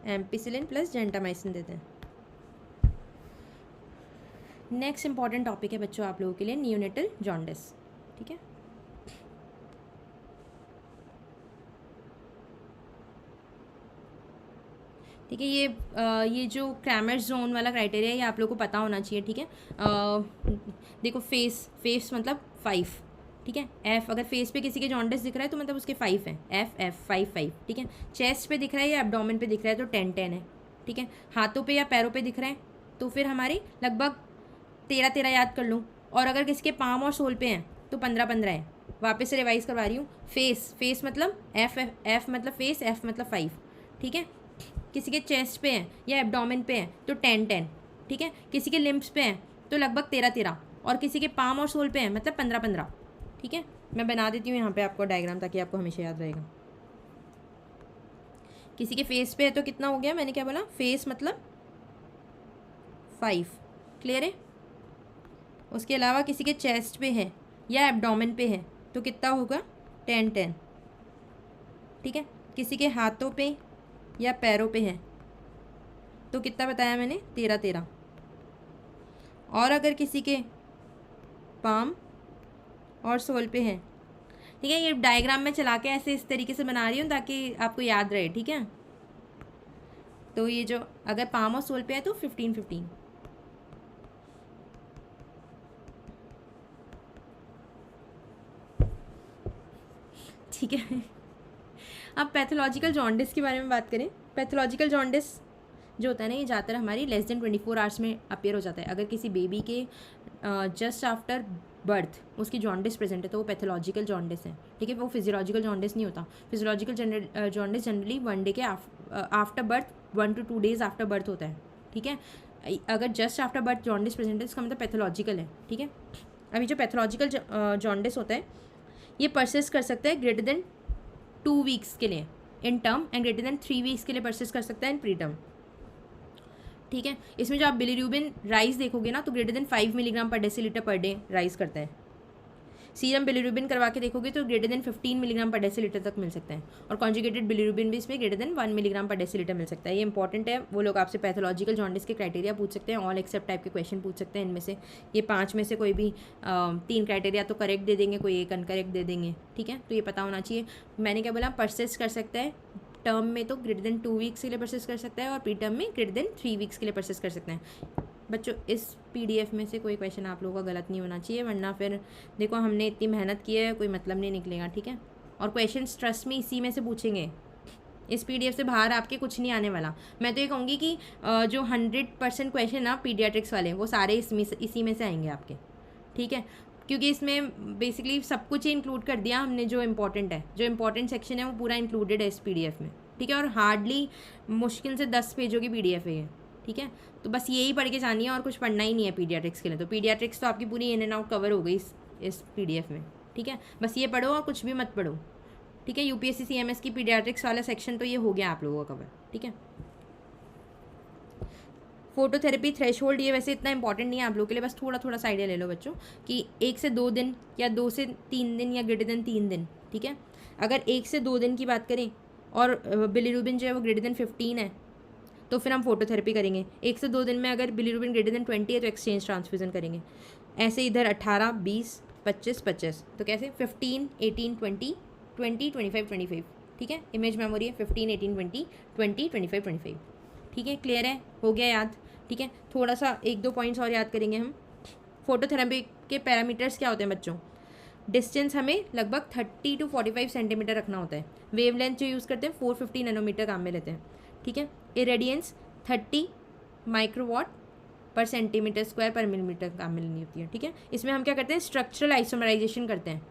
एम्पिसिलिन प्लस जेंटामाइसिन देते हैं। नेक्स्ट इंपॉर्टेंट टॉपिक है बच्चों आप लोगों के लिए न्यूनेटल जॉन्डिस, ठीक है। ठीक है, ये जो क्रैमर्स जोन वाला क्राइटेरिया है ये आप लोगों को पता होना चाहिए, ठीक है। देखो फेस मतलब 5, ठीक है। F अगर फेस पे किसी के जॉन्डिस दिख रहा है तो मतलब उसके 5 हैं, F 5, ठीक है। चेस्ट पे दिख रहा है या एब्डोमेन पे दिख रहा है तो 10 है, ठीक है। हाथों पे या पैरों पे दिख रहे हैं तो फिर हमारे लगभग 13 याद कर लूँ, और अगर किसी के पाम और सोल पे हैं तो 15 है। वापस से रिवाइज करवा रही हूँ, फेस मतलब F मतलब फेस, F मतलब 5, ठीक है। किसी के चेस्ट पे हैं या एब्डोमेन पे हैं तो 10, ठीक है। किसी के लिम्ब्स पे हैं तो लगभग 13, और किसी के पाम और सोल पे हैं मतलब 15, ठीक है। मैं बना देती हूँ यहाँ पे आपको डायग्राम ताकि आपको हमेशा याद रहेगा। किसी के फेस पे है तो कितना हो गया, मैंने क्या बोला, फेस मतलब 5, क्लियर है। उसके अलावा किसी के चेस्ट पे है या एब्डोमेन पे है तो कितना होगा, 10, ठीक है। किसी के हाथों पे या पैरों पे है तो कितना बताया मैंने, 13, और अगर किसी के पाम और सोल पे है, ठीक है। ये डायग्राम में चला के ऐसे इस तरीके से बना रही हूँ ताकि आपको याद रहे, ठीक है। तो ये जो अगर पाम और सोल पे है तो 15, ठीक है। अब पैथोलॉजिकल जॉन्डिस के बारे में बात करें। पैथोलॉजिकल जॉन्डिस जो होता है ना ये ज़्यादातर हमारी लेस देन 24 आवर्स में अपीयर हो जाता है। अगर किसी बेबी के जस्ट आफ्टर बर्थ उसकी जॉन्डिस प्रेजेंट है तो वो पैथोलॉजिकल जॉन्डिस है, ठीक है। वो फिजियोलॉजिकल जॉन्डिस नहीं होता। फिजियोलॉजिकल जॉन्डिस जनरली 1 डे के after birth 1 to 2 days after birth होता है, ठीक है। अगर just after birth jaundice present है इसका मतलब पैथोलॉजिकल है, ठीक है। अभी जो पैथोलॉजिकल जॉन्डिस होता है ये परसिस्ट कर सकता है ग्रेटर देन 2 weeks के लिए in term and greater than 3 weeks के लिए परसिस्ट कर सकता है इन प्री टर्म, ठीक है। इसमें जो आप बिलीरूबिन राइज देखोगे ना तो greater than 5 milligram per deciliter per day rise करता है। सीरम बिलीरूबिन करवा के देखोगे तो greater than 15 milligram per deciliter तक मिल सकता है, और कॉन्जुगेटेड बिलीरूबिन भी इसमें greater than 1 milligram per deciliter मिल सकता है। ये इंपॉर्टेंट है, वो लोग आपसे पैथोलॉजिकल जॉन्डिस के क्राइटेरिया पूछ सकते हैं, ऑल एक्सेप्ट टाइप के क्वेश्चन पूछ सकते हैं। इनमें से ये 5 में से कोई भी 3 क्राइटेरिया तो करेक्ट दे देंगे, कोई एक अनकरेक्ट दे देंगे, ठीक है। तो ये पता होना चाहिए। मैंने क्या बोला, परसिस्ट कर सकता है टर्म में तो ग्रेटर देन 2 weeks के लिए परसिस्ट कर सकता है, और प्री टर्म में ग्रेटर देन 3 weeks के लिए परसिस्ट कर सकते हैं। बच्चों इस PDF में से कोई क्वेश्चन आप लोगों का गलत नहीं होना चाहिए, वरना फिर देखो हमने इतनी मेहनत की है कोई मतलब नहीं निकलेगा, ठीक है। और क्वेश्चन ट्रस्ट में इसी में से पूछेंगे, इस PDF से बाहर आपके कुछ नहीं आने वाला। मैं तो ये कहूँगी कि जो 100% क्वेश्चन ना पीडियाट्रिक्स वाले वो सारे इसी में से आएंगे आपके, ठीक है। क्योंकि इसमें बेसिकली सब कुछ ही इंक्लूड कर दिया हमने, जो इम्पोर्टेंट है, जो इम्पोर्टेंट सेक्शन है वो पूरा इंक्लूडेड है इस PDF में, ठीक है। और हार्डली मुश्किल से 10 पेजों की PDF है ये, ठीक है। तो बस यही पढ़ के जानी है और कुछ पढ़ना ही नहीं है पीडियाट्रिक्स के लिए। तो पीडियाट्रिक्स तो आपकी पूरी इन एंड आउट कवर हो गई इस PDF में, ठीक है। बस ये पढ़ो और कुछ भी मत पढ़ो, ठीक है। UPSC CMS की पीडियाट्रिक्स वाला सेक्शन तो ये हो गया आप लोगों का कवर, ठीक है। फोटोथेरेपी थ्रेशोल्ड ये वैसे इतना इंपॉर्टेंट नहीं है आप लोगों के लिए, बस थोड़ा थोड़ा सा आइडिया ले लो बच्चों कि 1 से 2 दिन या 2 से 3 दिन या ग्रेटर देन 3 दिन, ठीक है। अगर 1 से 2 दिन की बात करें और बिलीरूबिन जो है वो ग्रेटर देन 15 है तो फिर हम फोटोथेरेपी करेंगे। 1 से 2 दिन में अगर बिलीरुबिन ग्रेटर देन 20 है तो एक्सचेंज ट्रांसफ्यूज़न करेंगे। ऐसे इधर 18, 20, 25, 25, तो कैसे 15, 18, 20, 20, 25, 25, ठीक है। इमेज मेमोरी है 15, 18, 20, 20, 25, 25, ठीक है। क्लियर है, हो गया याद, ठीक है। थोड़ा सा 1-2 पॉइंट्स और याद करेंगे हम। फोटोथेरेपी के पैरामीटर्स क्या होते हैं बच्चों? डिस्टेंस हमें लगभग 30 to 45 सेंटीमीटर रखना होता है। वेवलेंथ जो यूज़ करते हैं 450 नैनोमीटर काम में लेते हैं, ठीक है। इरेडियंस 30 माइक्रोवाट पर सेंटीमीटर स्क्वायर पर मिलीमीटर काम में लेनी होती है, ठीक है। इसमें हम क्या करते हैं? स्ट्रक्चरल आइसोमराइजेशन करते हैं,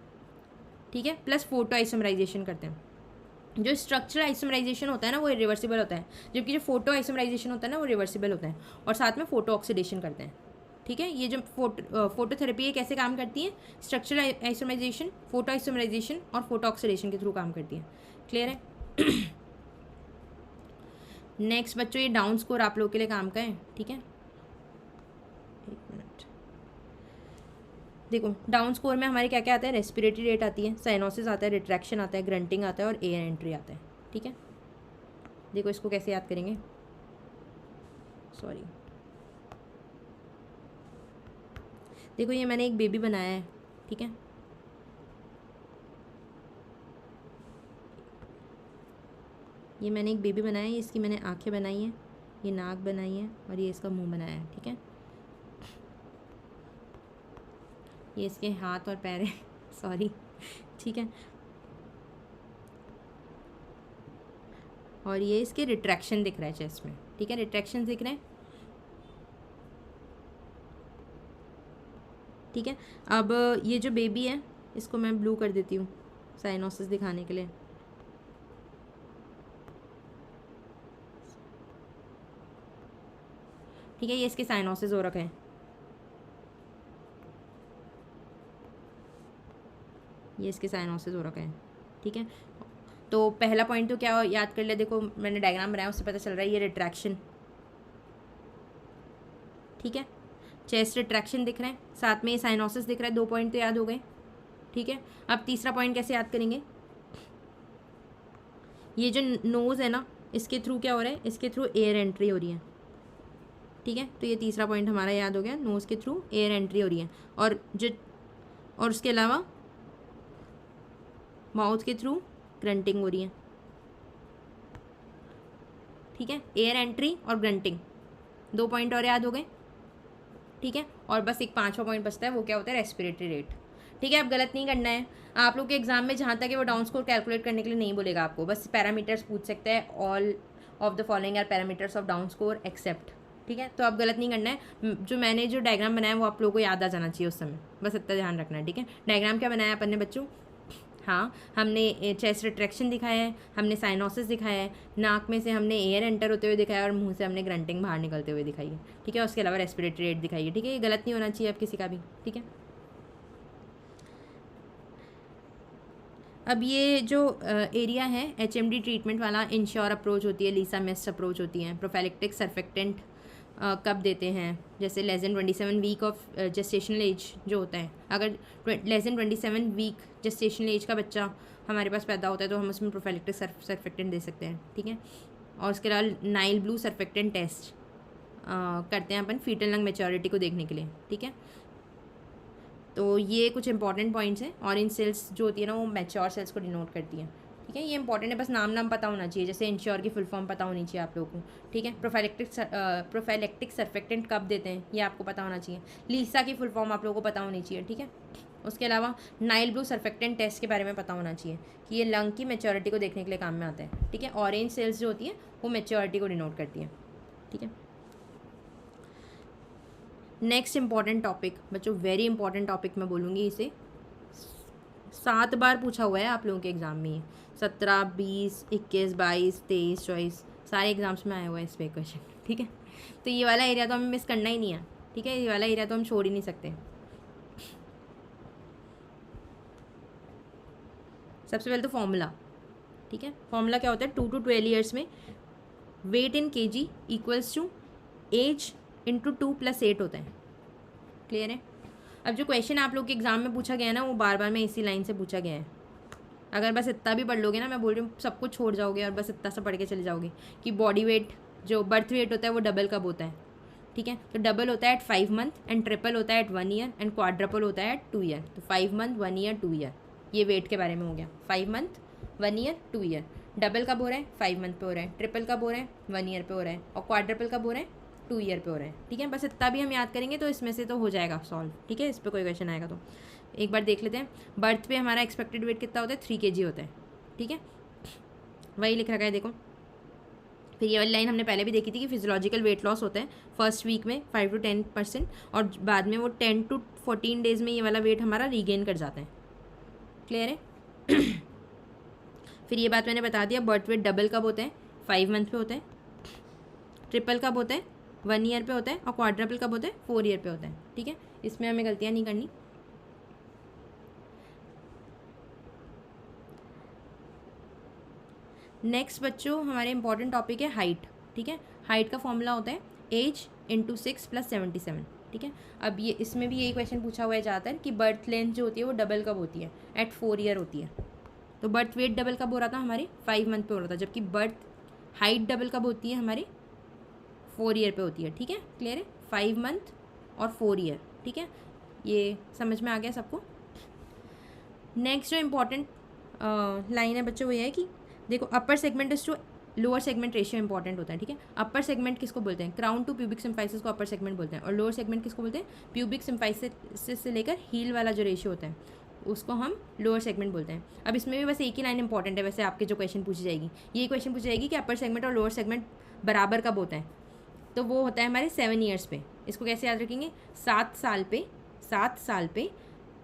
ठीक है, प्लस फोटो आइसोमराइजेशन करते हैं। जो स्ट्रक्चरल आइसोमराइजेशन होता है ना वो रिवर्सिबल होता है, जबकि जो फोटो आइसोमराइजेशन होता है ना वो रिवर्सिबल होता है, और साथ में फोटो ऑक्सीडेशन करते हैं, ठीक है। ये जो फोटोथेरेपी है कैसे काम करती है? स्ट्रक्चरल आइसोमराइजेशन, फोटो आइसोमराइजेशन और फोटो ऑक्सीडेशन के थ्रू काम करती है। क्लियर है? नेक्स्ट बच्चों, ये डाउन स्कोर आप लोगों के लिए काम का है, ठीक है। एक मिनट, देखो डाउन स्कोर में हमारे क्या क्या आता है? रेस्पिरेटरी रेट आती है, साइनोसिस आता है, रिट्रैक्शन आता है, ग्रंटिंग आता है और एयर एंट्री आता है, ठीक है। देखो इसको कैसे याद करेंगे, सॉरी, देखो ये मैंने एक बेबी बनाया है, ठीक है। ये मैंने एक बेबी बनाया है, इसकी मैंने आंखें बनाई हैं, ये नाक बनाई है और ये इसका मुंह बनाया है, ठीक है। ये इसके हाथ और पैर हैं सॉरी, ठीक है। और ये इसके रिट्रैक्शन दिख रहा है चेस्ट में, ठीक है, रिट्रैक्शन दिख रहे हैं, ठीक है। अब ये जो बेबी है इसको मैं ब्लू कर देती हूँ साइनोसिस दिखाने के लिए, ठीक है। ये इसके साइनोसिस हो रखे हैं, ये इसके साइनोसिस हो रखे हैं, ठीक है। तो पहला पॉइंट तो क्या याद कर लिया? देखो मैंने डायग्राम बनाया उससे पता चल रहा है ये रिट्रैक्शन, ठीक है, चेस्ट रिट्रैक्शन दिख रहे हैं, साथ में ये साइनोसिस दिख रहा है। 2 पॉइंट तो याद हो गए, ठीक है। अब तीसरा पॉइंट कैसे याद करेंगे? ये जो नोज़ है ना इसके थ्रू क्या हो रहा है? इसके थ्रू एयर एंट्री हो रही है, ठीक है। तो ये तीसरा पॉइंट हमारा याद हो गया, नोज़ के थ्रू एयर एंट्री हो रही है। और उसके अलावा माउथ के थ्रू ग्रंटिंग हो रही है, ठीक है। एयर एंट्री और ग्रंटिंग, 2 पॉइंट और याद हो गए, ठीक है। और बस एक 5वां पॉइंट बचता है, वो क्या होता है? रेस्पिरेटरी रेट, ठीक है। अब गलत नहीं करना है आप लोग के एग्जाम में, जहाँ तक है वो डाउन स्कोर कैलकुलेट करने के लिए नहीं बोलेगा आपको, बस पैरामीटर्स पूछ सकते हैं। All of the following are parameters of Downes score except, ठीक है। तो अब गलत नहीं करना है, जो मैंने जो डायग्राम बनाया वो आप लोगों को याद आ जाना चाहिए उस समय, बस इतना ध्यान रखना है, ठीक है। डायग्राम क्या बनाया अपन ने बच्चों? हाँ, हमने चेस्ट रिट्रैक्शन दिखाया है, हमने साइनोसिस दिखाया है, नाक में से हमने एयर एंटर होते हुए दिखाया है और मुंह से हमने ग्रंटिंग बाहर निकलते हुए दिखाई है, ठीक है। उसके अलावा रेस्पिरेटरी रेट दिखाई है, ठीक है। ये गलत नहीं होना चाहिए अब किसी का भी, ठीक है। अब ये जो एरिया है HMD ट्रीटमेंट वाला, इंश्योर अप्रोच होती है, लीसा मेस्ट अप्रोच होती है, प्रोफाइलेक्टिक सर्फेक्टेंट कब देते हैं? जैसे less than 27 week of gestational age जो होता है, अगर less than 27 week gestational age का बच्चा हमारे पास पैदा होता है तो हम उसमें प्रोफाइलेक्टिक सर्फेक्टेंट दे सकते हैं, ठीक है। और उसके अलावा नाइल ब्लू सर्फेक्टेंट टेस्ट करते हैं अपन फीटल लंग मेच्योरिटी को देखने के लिए, ठीक है। तो ये कुछ इंपॉर्टेंट पॉइंट्स हैं। ऑरेंज सेल्स जो होती है ना वो मैच्योर सेल्स को डिनोट करती हैं, ठीक है। ये इंपॉर्टेंट है, बस नाम पता होना चाहिए, जैसे इंश्योर की फुल फॉर्म पता होनी चाहिए आप लोगों को, ठीक है। प्रोफाइलेक्टिक सर्फेक्टेंट कब देते हैं ये आपको पता होना चाहिए। लीसा की फुल फॉर्म आप लोगों को पता होनी चाहिए, ठीक है। उसके अलावा नाइल ब्लू सर्फेक्टेंट टेस्ट के बारे में पता होना चाहिए कि ये लंग की मैच्योरिटी को देखने के लिए काम में आता है, ठीक है। ऑरेंज सेल्स जो होती हैं वो मैच्योरिटी को डिनोट करती हैं, ठीक है। नेक्स्ट इंपॉर्टेंट टॉपिक बच्चों, वेरी इंपॉर्टेंट टॉपिक मैं बोलूँगी, इसे 7 बार पूछा हुआ है आप लोगों के एग्ज़ाम में, 17, 20, 21, 22, 23, 24 सारे एग्जाम्स में आए हुए हैं इस पे क्वेश्चन, ठीक है। तो ये वाला एरिया तो हमें मिस करना ही नहीं है, ठीक है। ये वाला एरिया तो हम छोड़ ही नहीं सकते। सबसे पहले तो फॉर्मूला, ठीक है। फॉर्मूला क्या होता है? 2 to 12 ईयर्स में weight in kg equals to age into 2 + 8 होता है, क्लियर है। अब जो क्वेश्चन आप लोग के एग्जाम में पूछा गया है ना वो बार बार में इसी लाइन से पूछा गया है। अगर बस इतना भी पढ़ लोगे ना, मैं बोल रही हूँ सब कुछ छोड़ जाओगे और बस इतना सा पढ़ के चले जाओगे कि बॉडी वेट जो बर्थ वेट होता है वो डबल कब होता है, ठीक है। तो डबल होता है एट 5 मंथ एंड ट्रिपल होता है एट 1 ईयर एंड क्वाड्रपल होता है एट 2 ईयर। तो 5 मंथ 1 ईयर 2 ईयर, ये वेट के बारे में हो गया। 5 मंथ 1 ईयर 2 ईयर। डबल कब हो रहा है, 5 मंथ पे हो रहा है। ट्रिपल कब हो रहा है, 1 ईयर पे हो रहा है। और क्वाड्रपल कब हो रहा है, 2 ईयर पे हो रहा है, ठीक है। बस इतना भी हम याद करेंगे तो इसमें से तो हो जाएगा सॉल्व, ठीक है। इस पर कोई क्वेश्चन आएगा तो एक बार देख लेते हैं। बर्थ पे हमारा एक्सपेक्टेड वेट कितना होता है, 3 kg होता है, ठीक है। वही लिख रखा है देखो। फिर ये वाली लाइन हमने पहले भी देखी थी कि फिजियोलॉजिकल वेट लॉस होता है फर्स्ट वीक में 5 to 10% और बाद में वो 10 to 14 डेज़ में ये वाला वेट हमारा रीगेन कर जाता है। क्लियर है। फिर ये बात मैंने बता दिया, बर्थ वेट डबल कब होता है, 5 मंथ पे होता है। ट्रिपल कब होता है, 1 ईयर पे होता है। और क्वाड्रपल कब होता है, 4 ईयर पे होता है, ठीक है। इसमें हमें गलतियाँ नहीं करनी। नेक्स्ट बच्चों हमारे इंपॉर्टेंट टॉपिक है हाइट, ठीक है। हाइट का फॉर्मूला होता है एज इंटू 6 + 77, ठीक है। अब ये इसमें भी यही क्वेश्चन पूछा हुआ है ज़्यादातर कि बर्थ लेंथ जो होती है वो डबल कब होती है, एट 4 ईयर होती है। तो बर्थ वेट डबल कब हो रहा था हमारे, 5 मंथ पे हो रहा था, जबकि बर्थ हाइट डबल कब होती है हमारी, 4 ईयर पे होती है, ठीक है। क्लियर है, 5 मंथ और 4 ईयर, ठीक है। ये समझ में आ गया सबको। नेक्स्ट जो इम्पॉर्टेंट लाइन है बच्चों वो ये है कि देखो upper segment is to lower segment ratio important होता है, ठीक है। अपर सेगमेंट किसको बोलते हैं, क्राउन टू प्यूबिक सिम्फाइसिस को अपर सेगमेंट बोलते हैं। और लोअर सेगमेंट किसको बोलते हैं, प्यूबिक सिम्फाइसिस से लेकर हील वाला जो रेशियो होता है उसको हम लोअर सेगमेंट बोलते हैं। अब इसमें भी बस एक ही लाइन इंपॉर्टेंट है वैसे आपके जो क्वेश्चन पूछी जाएगी, ये क्वेश्चन पूछी जाएगी कि अपर सेगमेंट और लोअर सेगमेंट बराबर कब होता है। तो वो होता है हमारे 7 ईयर्स पे। इसको कैसे याद रखेंगे, 7 साल पे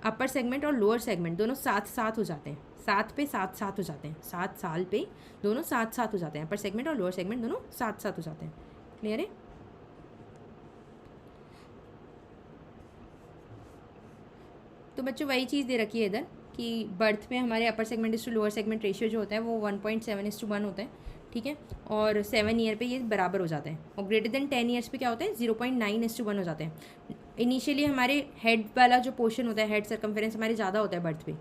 अपर सेगमेंट और लोअर सेगमेंट दोनों साथ साथ हो जाते हैं। 7 पे 7 साथ हो जाते हैं, 7 साल पे दोनों साथ साथ हो जाते हैं। अपर सेगमेंट और लोअर सेगमेंट दोनों साथ साथ हो जाते हैं। क्लियर है। तो बच्चों वही चीज़ दे रखी है इधर कि बर्थ में हमारे अपर सेगमेंट इस टू लोअर सेगमेंट रेशियो जो होता है वो 1.7:1 होता है, ठीक है। और 7 ईयर पे ये बराबर हो जाता है। और ग्रेटर देन 10 ईयर्स पे क्या होता है, 0.9:1 हो जाते हैं। इनिशियली हमारे हेड वाला जो पोर्शन होता है, हेड सर्कमफेरेंस हमारे ज़्यादा होता है बर्थ पे,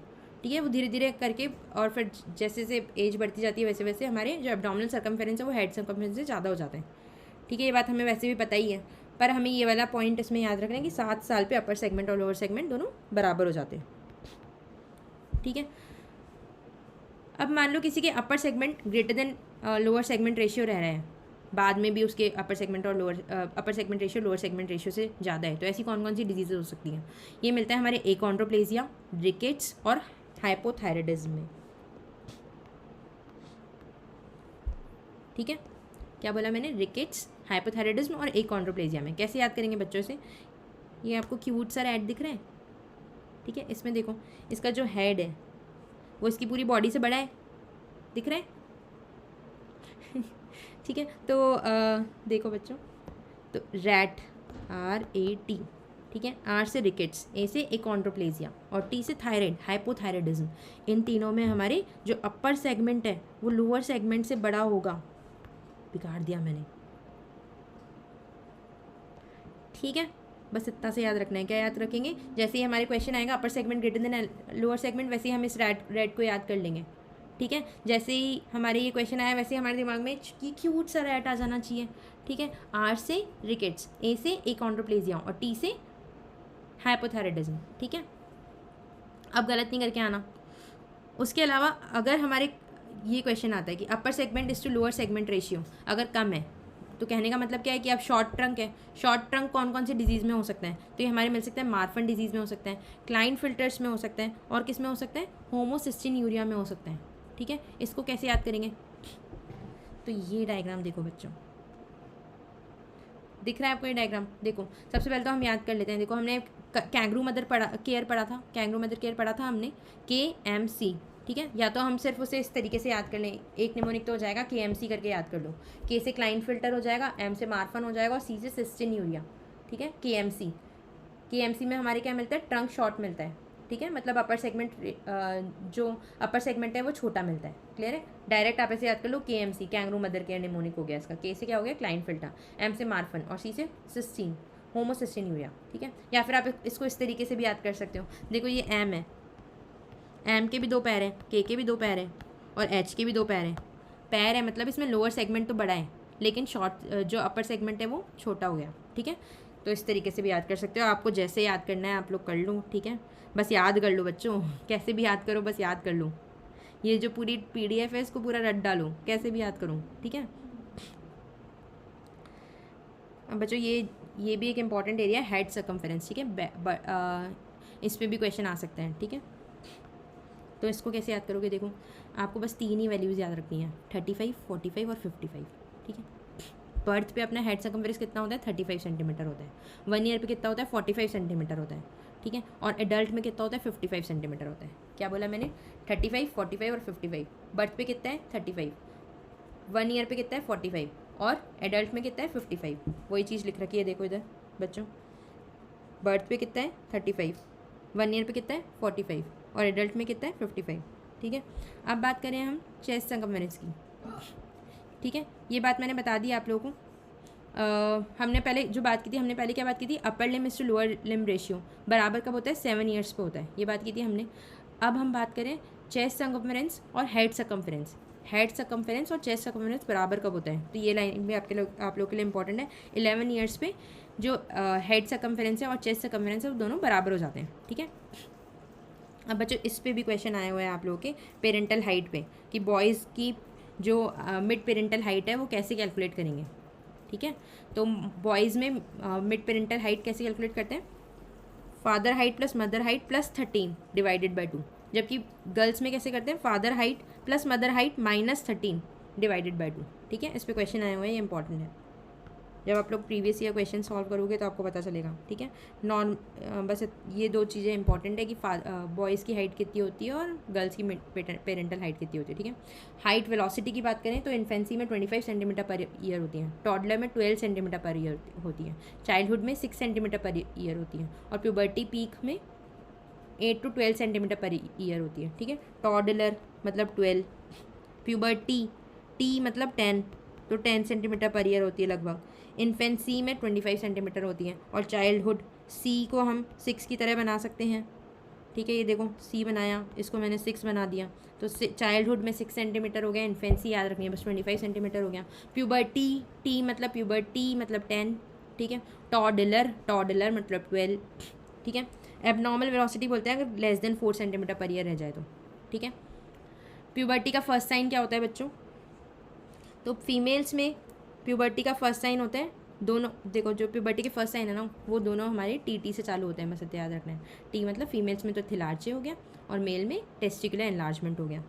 ठीक है। वो धीरे धीरे करके और फिर जैसे जैसे एज बढ़ती जाती है वैसे वैसे हमारे जो एब्डोमिनल सर्कमफेरेंस है वो हेड सर्कमफेरेंस से ज़्यादा हो जाता है, ठीक है। ये बात हमें वैसे भी पता ही है, पर हमें ये वाला पॉइंट इसमें याद रखना है कि 7 साल पे अपर सेगमेंट और लोअर सेगमेंट दोनों बराबर हो जाते हैं, ठीक है। अब मान लो किसी के upper segment greater than lower segment ratio रह रहा है, बाद में भी उसके upper segment ratio lower segment ratio से ज़्यादा है, तो ऐसी कौन कौन सी डिजीज़ हो सकती हैं। ये मिलता है हमारे एकोंड्रोप्लेजिया, रिकेट्स और हाइपोथायराइडिज्म में, ठीक है। क्या बोला मैंने, रिकेट्स, हाइपोथायराइडिज्म और एकोंड्रोप्लेजिया में। कैसे याद करेंगे बच्चों से, ये आपको क्यूट सा ऐड दिख रहा है, ठीक है। इसमें देखो इसका जो हेड है वो इसकी पूरी बॉडी से बड़ा है, दिख रहा है ठीक है। तो देखो बच्चों, तो रैट RAT, ठीक है। R से रिकेट्स, A से एकोंड्रोप्लेजिया और T से थायराइड, हाइपोथायराइडिज्म। इन तीनों में हमारे जो अपर सेगमेंट है वो लोअर सेगमेंट से बड़ा होगा। बिगाड़ दिया मैंने, ठीक है। बस इतना से याद रखना है। क्या याद रखेंगे, जैसे ही हमारे क्वेश्चन आएगा upper segment greater than lower segment, वैसे ही हम इस रैट को याद कर लेंगे, ठीक है। जैसे ही हमारे ये क्वेश्चन आया वैसे ही हमारे दिमाग में कि क्यूट सा रैट आ जाना चाहिए, ठीक है। R से रिकेट्स, A से एकोंड्रोप्लेजिया और T से हाइपोथायराइडिज्म, ठीक है। अब गलत नहीं करके आना। उसके अलावा अगर हमारे ये क्वेश्चन आता है कि upper segment is to lower segment ratio अगर कम है, तो कहने का मतलब क्या है कि अब शॉर्ट ट्रंक है। शॉर्ट ट्रंक कौन कौन सी डिजीज़ में हो सकता है, तो ये हमारे मिल सकता है मार्फन डिजीज़ में हो सकता है, क्लाइनफिल्टर्स में हो सकता है, और किस में हो सकता है, होमोसिस्टिन्यूरिया में हो सकता है, ठीक है। इसको कैसे याद करेंगे, तो ये डायग्राम देखो बच्चों, दिख रहा है आपको ये डायग्राम। देखो सबसे पहले तो हम याद कर लेते हैं। देखो हमने कैंगरू मदर केयर पढ़ा था, कैंगरू मदर केयर पढ़ा था हमने, KMC, ठीक है। या तो हम सिर्फ उसे इस तरीके से याद कर लें, एक निमोनिक तो हो जाएगा, KMC करके याद कर लो। K से क्लाइनफिल्टर हो जाएगा, M से मार्फन हो जाएगा और C से सिस्टिन्यूरिया, ठीक है। KMC में हमारे क्या मिलता है, ट्रंक शॉर्ट मिलता है, ठीक है। मतलब अपर सेगमेंट जो अपर सेगमेंट है वो छोटा मिलता है। क्लियर है। डायरेक्ट आप ऐसे याद कर लो, KMC kangaroo mother care mnemonic हो गया इसका, K से क्या हो गया, क्लाइनफिल्टर, M से मार्फन और C से सिस्टीन, होमोसिस्टिन्यूरिया, ठीक है। या फिर आप इसको इस तरीके से भी याद कर सकते हो। देखो ये M है, M के भी 2 पैर हैं, K के भी 2 पैर हैं और H के भी 2 पैर हैं। पैर है मतलब इसमें लोअर सेगमेंट तो बड़ा है, लेकिन शॉर्ट जो अपर सेगमेंट है वो छोटा हो गया, ठीक है। तो इस तरीके से भी याद कर सकते हो, आपको जैसे याद करना है आप लोग कर लो, ठीक है। बस याद कर लो बच्चों, कैसे भी याद करो, बस याद कर लो। ये जो पूरी PDF है इसको पूरा रट डालो, कैसे भी याद करूँ, ठीक है। अब बच्चों ये भी एक इम्पॉर्टेंट एरिया है, हेड सर्कम्फेरेंस, ठीक है। इस पर भी क्वेश्चन आ सकते हैं, ठीक है। तो इसको कैसे याद करोगे, देखो आपको बस 3 ही वैल्यूज़ याद रखनी है, 35, 45 और 55, ठीक है। बर्थ पे अपना हेड सर्कम्फेरेंस कितना होता है, 35 सेंटीमीटर होता है। 1 ईयर पे कितना होता है, 45 सेंटीमीटर होता है, ठीक है। और एडल्ट में कितना होता है, 55 सेंटीमीटर होता है। क्या बोला मैंने, 35, 45 और 55। बर्थ पे कितना है, 35। 1 ईयर पे कितना है, 45। और एडल्ट में कितना है, 55। वही चीज़ लिख रखी है, देखो इधर बच्चों, बर्थ पे कितना है, 35। 1 ईयर पे कितना है, 45। और एडल्ट में कितना है, 55, ठीक है। अब बात करें हम चेस्ट सर्कम्फेरेंस की, ठीक है। ये बात मैंने बता दी आप लोगों को। हमने पहले जो बात की थी, हमने पहले क्या बात की थी, अपर लिम टू लोअर लिम रेशियो बराबर कब होता है, 7 ईयर्स पे होता है, ये बात की थी हमने। अब हम बात करें चेस्ट सर्कम्फेरेंस और हेड सर्कम्फेरेंस। हेड सर्कम्फेरेंस और चेस्ट सर्कम्फेरेंस बराबर कब होता है, तो ये लाइन भी आप लोग के लिए इंपॉर्टेंट है। 11 ईयर्स पे जो हेड सर्कम्फेरेंस है और चेस्ट सर्कम्फेरेंस है वो दोनों बराबर हो जाते हैं, ठीक है। अब बच्चों इस पे भी क्वेश्चन आए हुए हैं आप लोगों के पेरेंटल हाइट पे, कि बॉयज़ की जो मिड पेरेंटल हाइट है वो कैसे कैलकुलेट करेंगे, ठीक है। तो बॉयज़ में मिड पेरेंटल हाइट कैसे कैलकुलेट करते हैं, father height plus mother height plus 13 divided by 2। जबकि गर्ल्स में कैसे करते हैं, father height plus mother height minus 13 divided by 2, ठीक है। इस पर क्वेश्चन आए हुए हैं, ये इंपॉर्टेंट है। जब आप लोग प्रीवियस ईयर क्वेश्चन सॉल्व करोगे तो आपको पता चलेगा, ठीक है। बस ये 2 चीज़ें इंपॉर्टेंट है कि बॉयज़ की हाइट कितनी होती है और गर्ल्स की पेरेंटल हाइट कितनी होती है, ठीक है। हाइट वेलोसिटी की बात करें तो इन्फेंसी में 25 सेंटीमीटर पर ईयर होती है, टॉडलर में 12 सेंटीमीटर पर ईयर होती है, चाइल्डहुड में 6 सेंटीमीटर पर ईयर होती है, और प्यूबर्टी पीक में 8 to 12 सेंटीमीटर पर ईयर होती है, ठीक है। टॉडलर मतलब 12, प्यूबर्टी टी मतलब 10, तो 10 सेंटीमीटर पर ईयर होती है लगभग। इन्फेंसी में 25 सेंटीमीटर होती है, और चाइल्डहुड सी को हम 6 की तरह बना सकते हैं, ठीक है। ये देखो सी बनाया, इसको मैंने 6 बना दिया, तो चाइल्डहुड में 6 सेंटीमीटर हो गया, इन्फेंसी याद रखनी है बस 25 सेंटीमीटर हो गया। प्यूबर्टी टी मतलब प्यूबर्टी मतलब 10, ठीक है। टॉडलर मतलब 12, ठीक है। एबनॉर्मल वेलोसिटी बोलते हैं अगर less then 4 centimetre per year रह जाए तो, ठीक है। प्यूबर्टी का फर्स्ट साइन क्या होता है बच्चों, तो फीमेल्स में प्यूबर्टी का फर्स्ट साइन होता है, दोनों देखो जो प्यूबर्टी के फर्स्ट साइन है ना वो दोनों हमारे टी से चालू होते हैं, बस याद रखना है। टी मतलब फीमेल्स में तो थिलार्चे हो गया, और मेल में टेस्टिकुलर एनलार्जमेंट हो गया,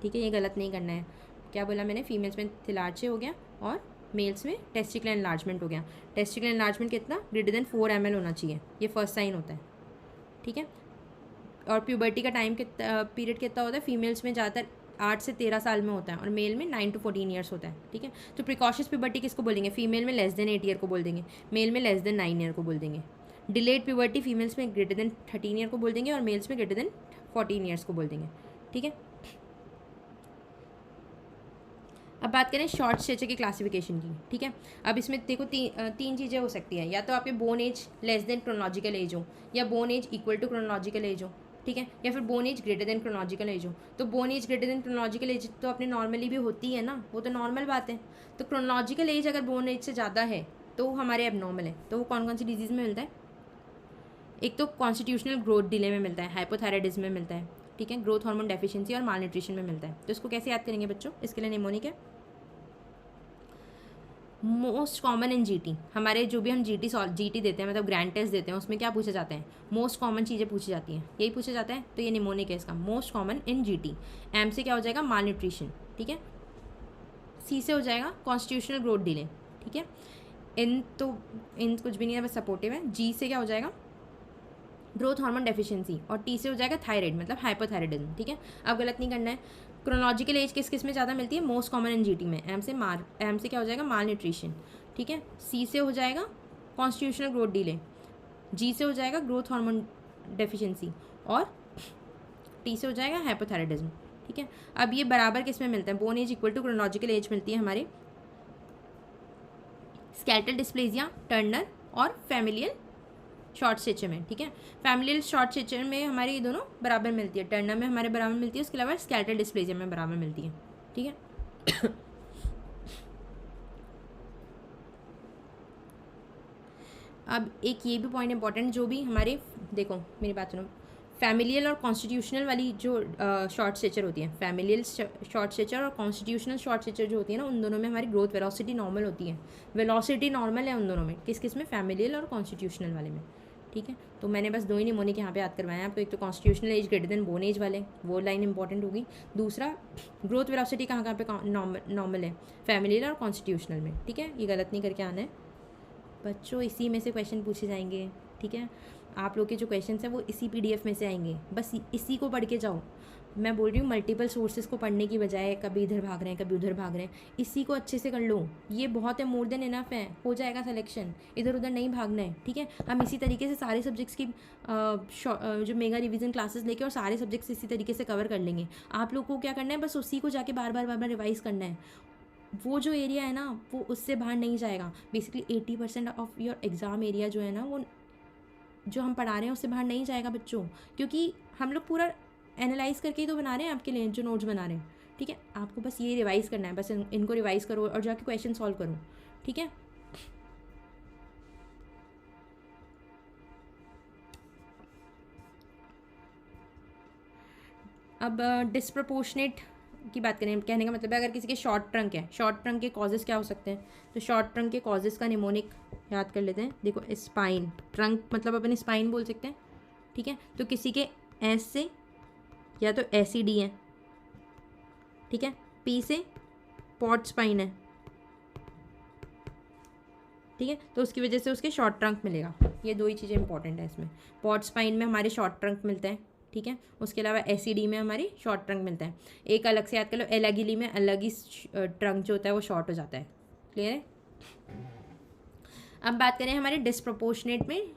ठीक है। ये गलत नहीं करना है, क्या बोला मैंने, फीमेल्स में थिलार्चे हो गया और मेल्स में टेस्टिकुलर एनलार्जमेंट हो गया। टेस्टिकुलर एनलार्जमेंट कितना, ग्रेटर देन 4 ml होना चाहिए, ये फर्स्ट साइन होता है, ठीक है। और प्यूबर्टी का टाइम पीरियड कितना होता है, फीमेल्स में ज़्यादातर 8 से 13 साल में होता है, और मेल में 9 to 14 ईयर्स होता है, ठीक है। तो प्रिकॉशस प्यूबर्टी किसको बोलेंगे, फीमेल में लेस देन 8 ईयर को बोल देंगे, मेल में लेस देन 9 ईयर को बोल देंगे। डिलेड प्यूबर्टी फीमेल्स में ग्रेटर देन 13 ईयर को बोल देंगे, और मेल्स में ग्रेटर देन 14 ईयर्स को बोल देंगे, ठीक है। अब बात करें शॉर्ट स्टेचर की क्लासिफिकेशन की, ठीक है। अब इसमें देखो तीन चीज़ें हो सकती हैं, या तो आपके bone age less than chronological age हो, या bone age equal to chronological age हो, ठीक है, या फिर bone age greater than chronological age हो। तो bone age greater than chronological age तो अपने नॉर्मली भी होती है ना, वो तो नॉर्मल बात है। तो क्रोनोलॉजिकल एज अगर बोन एज से ज़्यादा है तो वो हमारे एबनॉर्मल है। तो वो कौन कौन सी डिजीज़ में मिलता है, एक तो कॉन्स्टिट्यूशनल ग्रोथ डिले में मिलता है, हाइपोथायराइडिज्म में मिलता है, ठीक है, ग्रोथ हार्मोन डेफिशिएंसी और माल न्यूट्रिशन में मिलता है। तो इसको कैसे याद करेंगे बच्चों, इसके लिए निमोनिक है। मोस्ट कॉमन इन जीटी, हमारे जो भी हम जीटी देते हैं मतलब ग्रैंड टेस्ट देते हैं, उसमें क्या पूछे जाते हैं, मोस्ट कॉमन चीज़ें पूछी जाती हैं, यही पूछा जाता है। तो ये निमोनिक है इसका, most common in GT. M से क्या हो जाएगा, माल न्यूट्रिशन, ठीक है। सी से हो जाएगा कॉन्स्टिट्यूशनल ग्रोथ डिले, ठीक है। इन कुछ भी नहीं है, बस सपोर्टिव है। जी से क्या हो जाएगा, ग्रोथ हार्मोन डेफिशिएंसी, और टी से हो जाएगा थायराइड मतलब हाइपोथायराइडिज्म, ठीक है। अब गलत नहीं करना है। क्रोनोलॉजिकल एज किस में ज़्यादा मिलती है, मोस्ट कॉमन इन जीटी में। एम से क्या हो जाएगा, माल न्यूट्रिशन, ठीक है। सी से हो जाएगा कॉन्स्टिट्यूशनल ग्रोथ डिले, जी से हो जाएगा ग्रोथ हार्मोन डेफिशिएंसी, और टी से हो जाएगा हाइपोथायराइडिज्म, ठीक है। अब ये बराबर किस में मिलता है, bone age equal to chronological age मिलती है हमारे स्केलेटल डिस्प्लेजिया, टर्नर और फैमिलियल शॉर्ट स्टेचर में, ठीक है। फैमिलियल शॉर्ट स्टेचर में हमारी ये दोनों बराबर मिलती है, टर्नर में हमारे बराबर मिलती है, उसके अलावा स्केलेटल डिस्प्लेजिया में बराबर मिलती है, ठीक है। अब एक ये भी पॉइंट इंपॉर्टेंट, जो भी हमारे, देखो मेरी बात सुनो, फैमिलियल और कॉन्स्टिट्यूशनल वाली जो शॉर्ट स्ट्रेचर होती है, फैमिलियल शॉर्ट स्ट्रेचर और कॉन्स्टिट्यूशनल शॉर्ट स्ट्रेचर जो होती है ना, उन दोनों में हमारी ग्रोथ वेलोसिटी नॉर्मल होती है। वेलोसिटी नॉर्मल है उन दोनों में, किस में, फैमिलियल और कॉन्स्टिट्यूशनल वाले में। ठीक है, तो मैंने बस 2 ही निमोनिक यहाँ पे याद करवाया आपको। एक तो constitutional age greater than bone age वाले, वो लाइन इंपॉर्टेंट होगी। दूसरा ग्रोथ वेलोसिटी कहाँ पे नॉर्मल है, फैमिलियल और कॉन्स्टिट्यूशनल में। ठीक है, ये गलत नहीं करके आना है बच्चों, इसी में से क्वेश्चन पूछे जाएंगे। ठीक है, आप लोग के जो क्वेश्चंस हैं वो इसी पीडीएफ में से आएंगे, बस इसी को पढ़ के जाओ। मैं बोल रही हूँ मल्टीपल सोर्सेज को पढ़ने की बजाय कभी इधर भाग रहे हैं कभी उधर भाग रहे हैं, इसी को अच्छे से कर लो, ये बहुत है, मोर देन इनफ है, हो जाएगा सिलेक्शन, इधर उधर नहीं भागना है। ठीक है, हम इसी तरीके से सारे सब्जेक्ट्स की जो मेगा रिवीजन क्लासेस लेके और सारे सब्जेक्ट्स इसी तरीके से कवर कर लेंगे। आप लोग को क्या करना है, बस उसी को जाके बार बार रिवाइज़ करना है। वो जो एरिया है ना वो उससे बाहर नहीं जाएगा। Basically 80% of your exam area जो है ना, वो जो हम पढ़ा रहे हैं उससे बाहर नहीं जाएगा बच्चों, क्योंकि हम लोग पूरा एनालाइज करके ही तो बना रहे हैं आपके लिए जो नोट्स बना रहे हैं। ठीक है, आपको बस ये रिवाइज़ करना है, बस इनको रिवाइज़ करो और जाके क्वेश्चन सॉल्व करो। ठीक है, अब डिस्प्रपोर्शनेट की बात करें, कहने का मतलब है अगर किसी के शॉर्ट ट्रंक है, शॉर्ट ट्रंक के कॉजेज़ क्या हो सकते हैं, तो शॉर्ट ट्रंक के कॉजेज़ का निमोनिक याद कर लेते हैं। देखो, स्पाइन, ट्रंक मतलब अपन स्पाइन बोल सकते हैं। ठीक है, तो किसी के एस से या तो एसिडी है, ठीक है, पी से पॉट स्पाइन है, ठीक है, तो उसकी वजह से उसके शॉर्ट ट्रंक मिलेगा। ये 2 ही चीज़ें इंपॉर्टेंट है इसमें, पॉट स्पाइन में हमारे शॉर्ट ट्रंक मिलते हैं। ठीक है, उसके अलावा एसिडी में हमारी शॉर्ट ट्रंक मिलता है। एक अलग से याद कर लो, एलागिली में अलग ही ट्रंक जो होता है वो शॉर्ट हो जाता है। क्लियर है। अब बात करें हमारे डिस्प्रपोर्शनेट में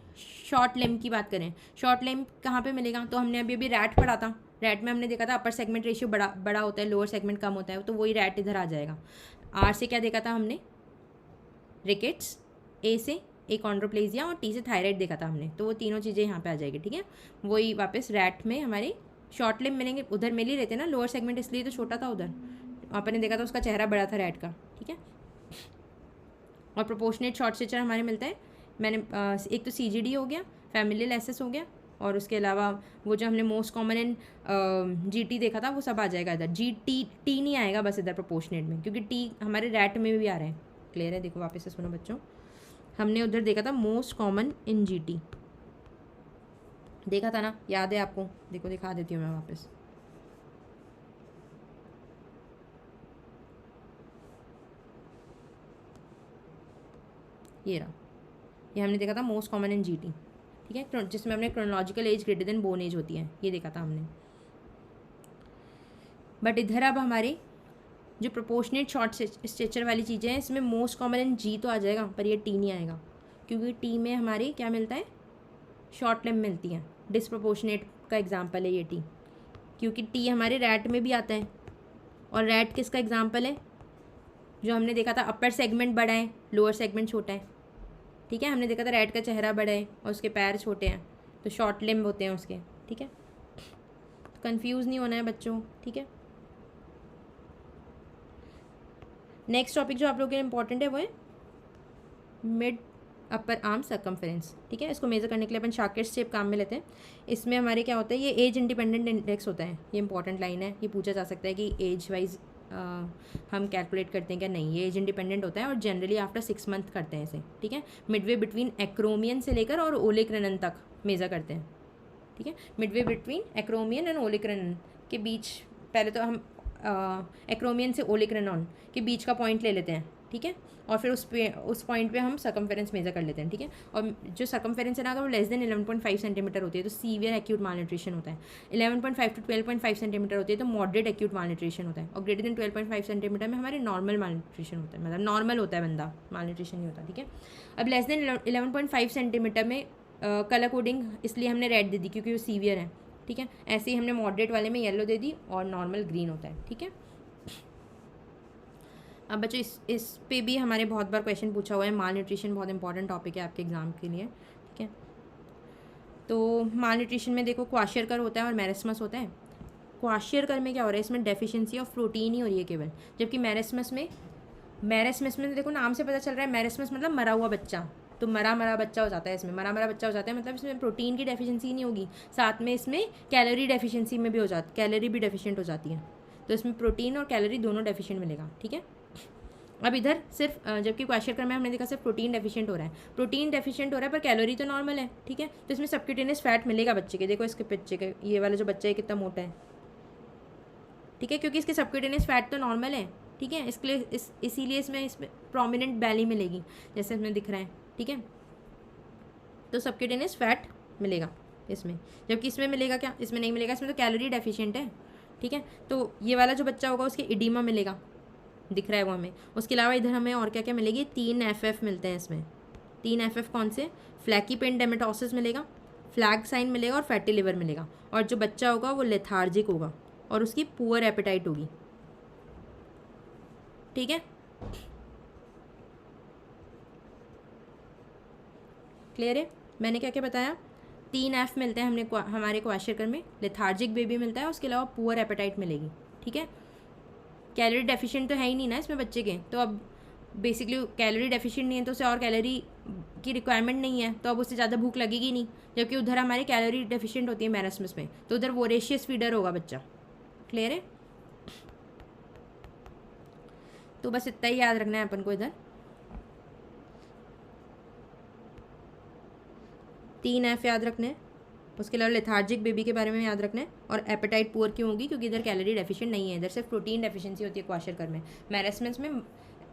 शॉर्ट लिम्ब की बात करें, शॉर्ट लिम्ब कहाँ पे मिलेगा, तो हमने अभी रैट पढ़ा था। रैट में हमने देखा था अपर सेगमेंट रेशियो बड़ा होता है, लोअर सेगमेंट कम होता है, तो वही रैट इधर आ जाएगा। आर से क्या देखा था हमने, रिकेट्स, ए से एकॉन्ड्रोप्लेजिया और टी से थायराइड देखा था हमने, तो वो तीनों चीज़ें यहाँ पे आ जाएगी। ठीक है, वही वापस रैट में हमारे शॉर्ट लिम्ब मिलेंगे, उधर मिल ही रहते ना, लोअर सेगमेंट इसलिए तो छोटा था उधर, आपने देखा था उसका चेहरा बड़ा था रैट का। ठीक है, और प्रोपोर्शनेट शॉर्ट स्ट्रेचर हमारे मिलता है, मैंने एक तो CGD हो गया, फैमिलियल एसेस हो गया, और उसके अलावा वो जो हमने मोस्ट कॉमन एंड GT देखा था वो सब आ जाएगा इधर। टी नहीं आएगा बस इधर प्रोपोर्शनेट में, क्योंकि टी हमारे रैट में भी आ रहे हैं। क्लियर है, देखो वापस से सुनो बच्चों, हमने उधर देखा था मोस्ट कॉमन इन GT देखा था ना, याद है आपको, देखो दिखा देती हूँ मैं वापस। ये रहा, ये हमने देखा था मोस्ट कॉमन इन GT। ठीक है, जिसमें हमने chronological age greater than bone age होती है, ये देखा था हमने। बट इधर अब हमारे जो प्रोपोर्शनेट शॉर्ट स्ट्रेचर वाली चीज़ें हैं, इसमें मोस्ट कॉमन इन G तो आ जाएगा, पर ये T नहीं आएगा, क्योंकि T में हमारे क्या मिलता है, शॉर्ट लिम्ब मिलती है। डिस्प्रोपोर्शनेट का एग्जाम्पल है ये T, क्योंकि T हमारे रैट में भी आता है, और रैट किसका एग्जाम्पल है, जो हमने देखा था अपर सेगमेंट बड़ा है लोअर सेगमेंट छोटा है। ठीक है, हमने देखा था रैट का चेहरा बड़ा है और उसके पैर छोटे हैं, तो शॉर्ट लिम्ब होते हैं उसके। ठीक है, तो कंफ्यूज नहीं होना है बच्चों। ठीक है, नेक्स्ट टॉपिक जो आप लोगों के लिए इंपॉर्टेंट है वो है मिड अपर आर्म सर्कमफेरेंस। ठीक है, इसको मेज़र करने के लिए अपन शाकिर शेप काम में लेते हैं। इसमें हमारे क्या होता है, ये एज इंडिपेंडेंट इंडेक्स होता है, ये इंपॉर्टेंट लाइन है, ये पूछा जा सकता है कि एज वाइज हम कैलकुलेट करते हैं क्या, नहीं, ये एज इंडिपेंडेंट होता है और जनरली आफ्टर 6 मंथ करते हैं इसे। ठीक है, मिडवे बिटवीन एक्रोमियन से लेकर और ओलेक्रनन तक मेज़र करते हैं। ठीक है, मिडवे बिटवीन एक्रोमियन एंड ओलेक्रनन के बीच, पहले तो हम एक्रोमियन से ओलेक्रनन के बीच का पॉइंट ले लेते हैं। ठीक है, और फिर उस पॉइंट पे हम सर्कमफेरेंस मेज़र कर लेते हैं। ठीक है, और जो सर्कमफेरेंस है ना, अगर वो लेस देन 11.5 सेंटीमीटर होती है तो सीवियर एक्यूट मालन्यूट्रिशन होता है। 11.5 to 12.5 सेंटीमीटर होती है तो मॉडरेट एक्यूट मालन्यूट्रिशन होता है, और ग्रेटर देन 12.5 सेंटीमीटर में हमारे नॉर्मल मालन्यूट्रिशन होता है, मतलब नॉर्मल होता है बंदा, मालन्यूट्रिशन नहीं होता। ठीक है, अब लेस देन 11.5 सेंटीमीटर में कलर कोडिंग इसलिए हमने रेड दे दी क्योंकि वो सीवियर है। ठीक है, ऐसे ही हमने मॉडरेट वाले में येलो दे दी और नॉर्मल ग्रीन होता है। ठीक है, अब बच्चों इस पे भी हमारे बहुत बार क्वेश्चन पूछा हुआ है, माल न्यूट्रिशन बहुत इंपॉर्टेंट टॉपिक है आपके एग्जाम के लिए। ठीक है, तो माल न्यूट्रिशन में देखो क्वाशियरकर होता है और मैरिस्मस होता है। क्वाशियरकर में क्या हो रहा है, इसमें डेफिशिएंसी ऑफ प्रोटीन ही हो रही है केवल, जबकि मैरिस्मस में देखो नाम से पता चल रहा है, मैरिस्मस मतलब मरा हुआ बच्चा, तो मरा मरा बच्चा हो जाता है इसमें, मरा मरा बच्चा हो जाता है मतलब इसमें प्रोटीन की डेफिशिएंसी नहीं होगी, साथ में इसमें कैलोरी डेफिशिएंसी में भी हो जाती, कैलोरी भी डेफिशिएंट हो जाती है, तो इसमें प्रोटीन और कैलोरी दोनों डेफिशिएंट मिलेगा, ठीक है। अब इधर सिर्फ जबकि क्वेश्चन में हमने देखा सिर्फ प्रोटीन डेफिशिएंट हो रहा है, प्रोटीन डेफिशिएंट हो रहा है पर कैलोरी तो नॉर्मल है, ठीक है। तो इसमें सबक्यूटेनियस फैट मिलेगा बच्चे के, देखो इसके बच्चे के, ये वाला जो बच्चा है कितना मोटा है, ठीक है, क्योंकि इसके सबक्यूटेनियस फैट तो नॉर्मल है, ठीक है। इसके लिए इसीलिए इसमें प्रोमिनेंट बैली मिलेगी जैसे इसमें दिख रहा है, ठीक है। तो सबक्यूटेनियस फैट मिलेगा इसमें, जबकि इसमें मिलेगा क्या, इसमें नहीं मिलेगा, इसमें तो कैलोरी डेफिशिएंट है, ठीक है। तो ये वाला जो बच्चा होगा उसके इडीमा मिलेगा, दिख रहा है वो हमें। उसके अलावा इधर हमें और क्या क्या मिलेगी, 3 FF मिलते हैं इसमें। 3 FF कौन से, फ्लैकी पेंडेमेटोसिस मिलेगा, फ्लैग साइन मिलेगा और फैटी लिवर मिलेगा। और जो बच्चा होगा वो लेथार्जिक होगा और उसकी पुअर एपेटाइट होगी, ठीक है। क्लियर है, मैंने क्या क्या बताया, 3 F मिलते हैं हमने हमारे क्वेश्चन में, लेथार्जिक बेबी मिलता है, उसके अलावा पुअर एपेटाइट मिलेगी, ठीक है। कैलोरी डेफिशिएंट तो है ही नहीं ना इसमें बच्चे के, तो अब बेसिकली कैलोरी डेफिशिएंट नहीं है तो उसे और कैलोरी की रिक्वायरमेंट नहीं है, तो अब उससे ज़्यादा भूख लगेगी नहीं, जबकि उधर हमारी कैलोरी डेफिशिएंट होती है मैरस्मस में, तो उधर वोरेशियस फीडर होगा बच्चा। क्लियर है, तो बस इतना ही याद रखना है अपन को इधर, 3 F याद रखने हैं, उसके अलावा लेथार्जिक बेबी के बारे में याद रखना है, और एपेटाइट पुअर क्यों होगी, क्योंकि इधर कैलोरी डेफिशिएंट नहीं है, इधर सिर्फ प्रोटीन डेफिशिएंसी होती है क्वाशरकर में।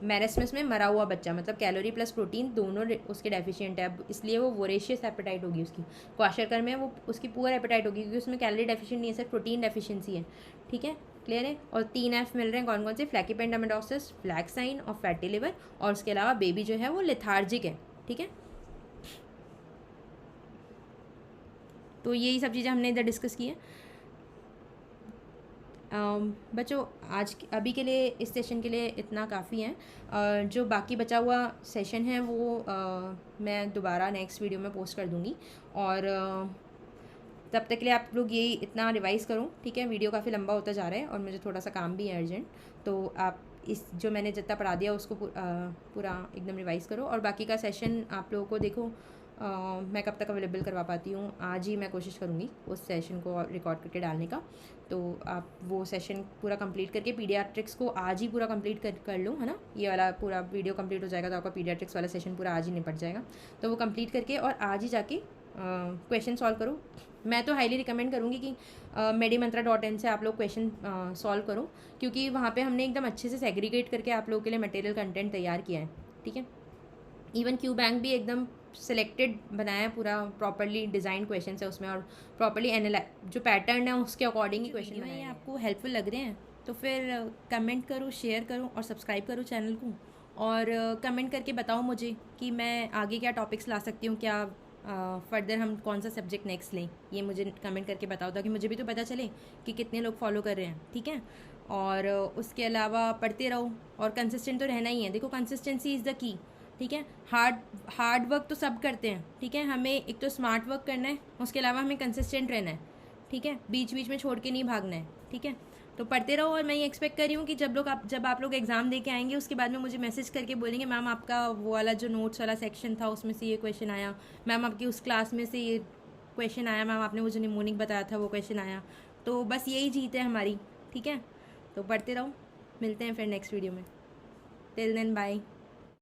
मैरस्मस में मरा हुआ बच्चा मतलब कैलोरी प्लस प्रोटीन दोनों उसके डेफिशिएंट है, अब इसलिए वो वोरेशियस एपेटाइट होगी उसकी। क्वाशरकर में वो उसकी पुअर एपेटाइट होगी क्योंकि उसमें कैलोरी डेफिशिएंट नहीं है, सिर्फ प्रोटीन डेफिशिएंसी है, ठीक है। क्लियर है, और 3 F मिल रहे हैं कौन कौन से, फ्लैकी पेंडेमेटोसिस, फ्लैग साइन और फैटी लिवर, और उसके अलावा बेबी जो है वो लेथार्जिक है, ठीक है। तो यही सब चीज़ें हमने इधर डिस्कस की है। बच्चों आज अभी के लिए इस सेशन के लिए इतना काफ़ी है, जो बाकी बचा हुआ सेशन है वो मैं दोबारा नेक्स्ट वीडियो में पोस्ट कर दूँगी, और तब तक के लिए आप लोग यही इतना रिवाइज़ करो, ठीक है। वीडियो काफ़ी लंबा होता जा रहा है और मुझे थोड़ा सा काम भी है अर्जेंट, तो आप इस जो मैंने जितना पढ़ा दिया उसको पूरा एकदम रिवाइज़ करो, और बाकी का सेशन आप लोगों को देखो मैं कब तक अवेलेबल करवा पाती हूँ, आज ही मैं कोशिश करूँगी उस सेशन को रिकॉर्ड करके डालने का, तो आप वो सेशन पूरा कंप्लीट करके पीडियाट्रिक्स को आज ही पूरा कंप्लीट कर लो, है ना। ये वाला पूरा वीडियो कंप्लीट हो जाएगा तो आपका पीडियाट्रिक्स वाला सेशन पूरा आज ही निपट जाएगा, तो वो कंप्लीट करके और आज ही जाके क्वेश्चन सॉल्व करो। मैं तो हाईली रिकमेंड करूँगी कि medimantra.in से आप लोग क्वेश्चन सॉल्व करो, क्योंकि वहाँ पे हमने एकदम अच्छे से सेग्रीगेट करके आप लोगों के लिए मटेरियल कंटेंट तैयार किया है, ठीक है। इवन क्यू बैंक भी एकदम सिलेक्टेड बनाया है, पूरा प्रॉपरली डिज़ाइन क्वेश्चन है उसमें, और प्रॉपरली जो पैटर्न है उसके अकॉर्डिंग ही क्वेश्चन बनाए हैं। आपको हेल्पफुल लग रहे हैं तो फिर कमेंट करो, शेयर करो और सब्सक्राइब करो चैनल को, और कमेंट करके बताओ मुझे कि मैं आगे क्या टॉपिक्स ला सकती हूँ, क्या फर्दर हम कौन सा सब्जेक्ट नेक्स्ट लें, ये मुझे कमेंट करके बताओ ताकि मुझे भी तो पता चले कि कितने लोग फॉलो कर रहे हैं, ठीक है। और उसके अलावा पढ़ते रहो और कंसिस्टेंट तो रहना ही है, देखो कंसिस्टेंसी इज़ द की, ठीक है। हार्ड वर्क तो सब करते हैं, ठीक है, हमें एक तो स्मार्ट वर्क करना है, उसके अलावा हमें कंसिस्टेंट रहना है, ठीक है, बीच बीच में छोड़ के नहीं भागना है, ठीक है। तो पढ़ते रहो, और मैं ये एक्सपेक्ट कर रही हूँ कि जब आप लोग एग्ज़ाम दे के आएंगे उसके बाद में मुझे मैसेज करके बोलेंगे मैम आपका वो वाला जो नोट्स वाला सेक्शन था उसमें से ये क्वेश्चन आया, मैम आपकी उस क्लास में से ये क्वेश्चन आया, मैम आपने मुझे निमोनिक बताया था वो क्वेश्चन आया, तो बस यही जीत है हमारी, ठीक है। तो पढ़ते रहो, मिलते हैं फिर नेक्स्ट वीडियो में, टिल देन बाय।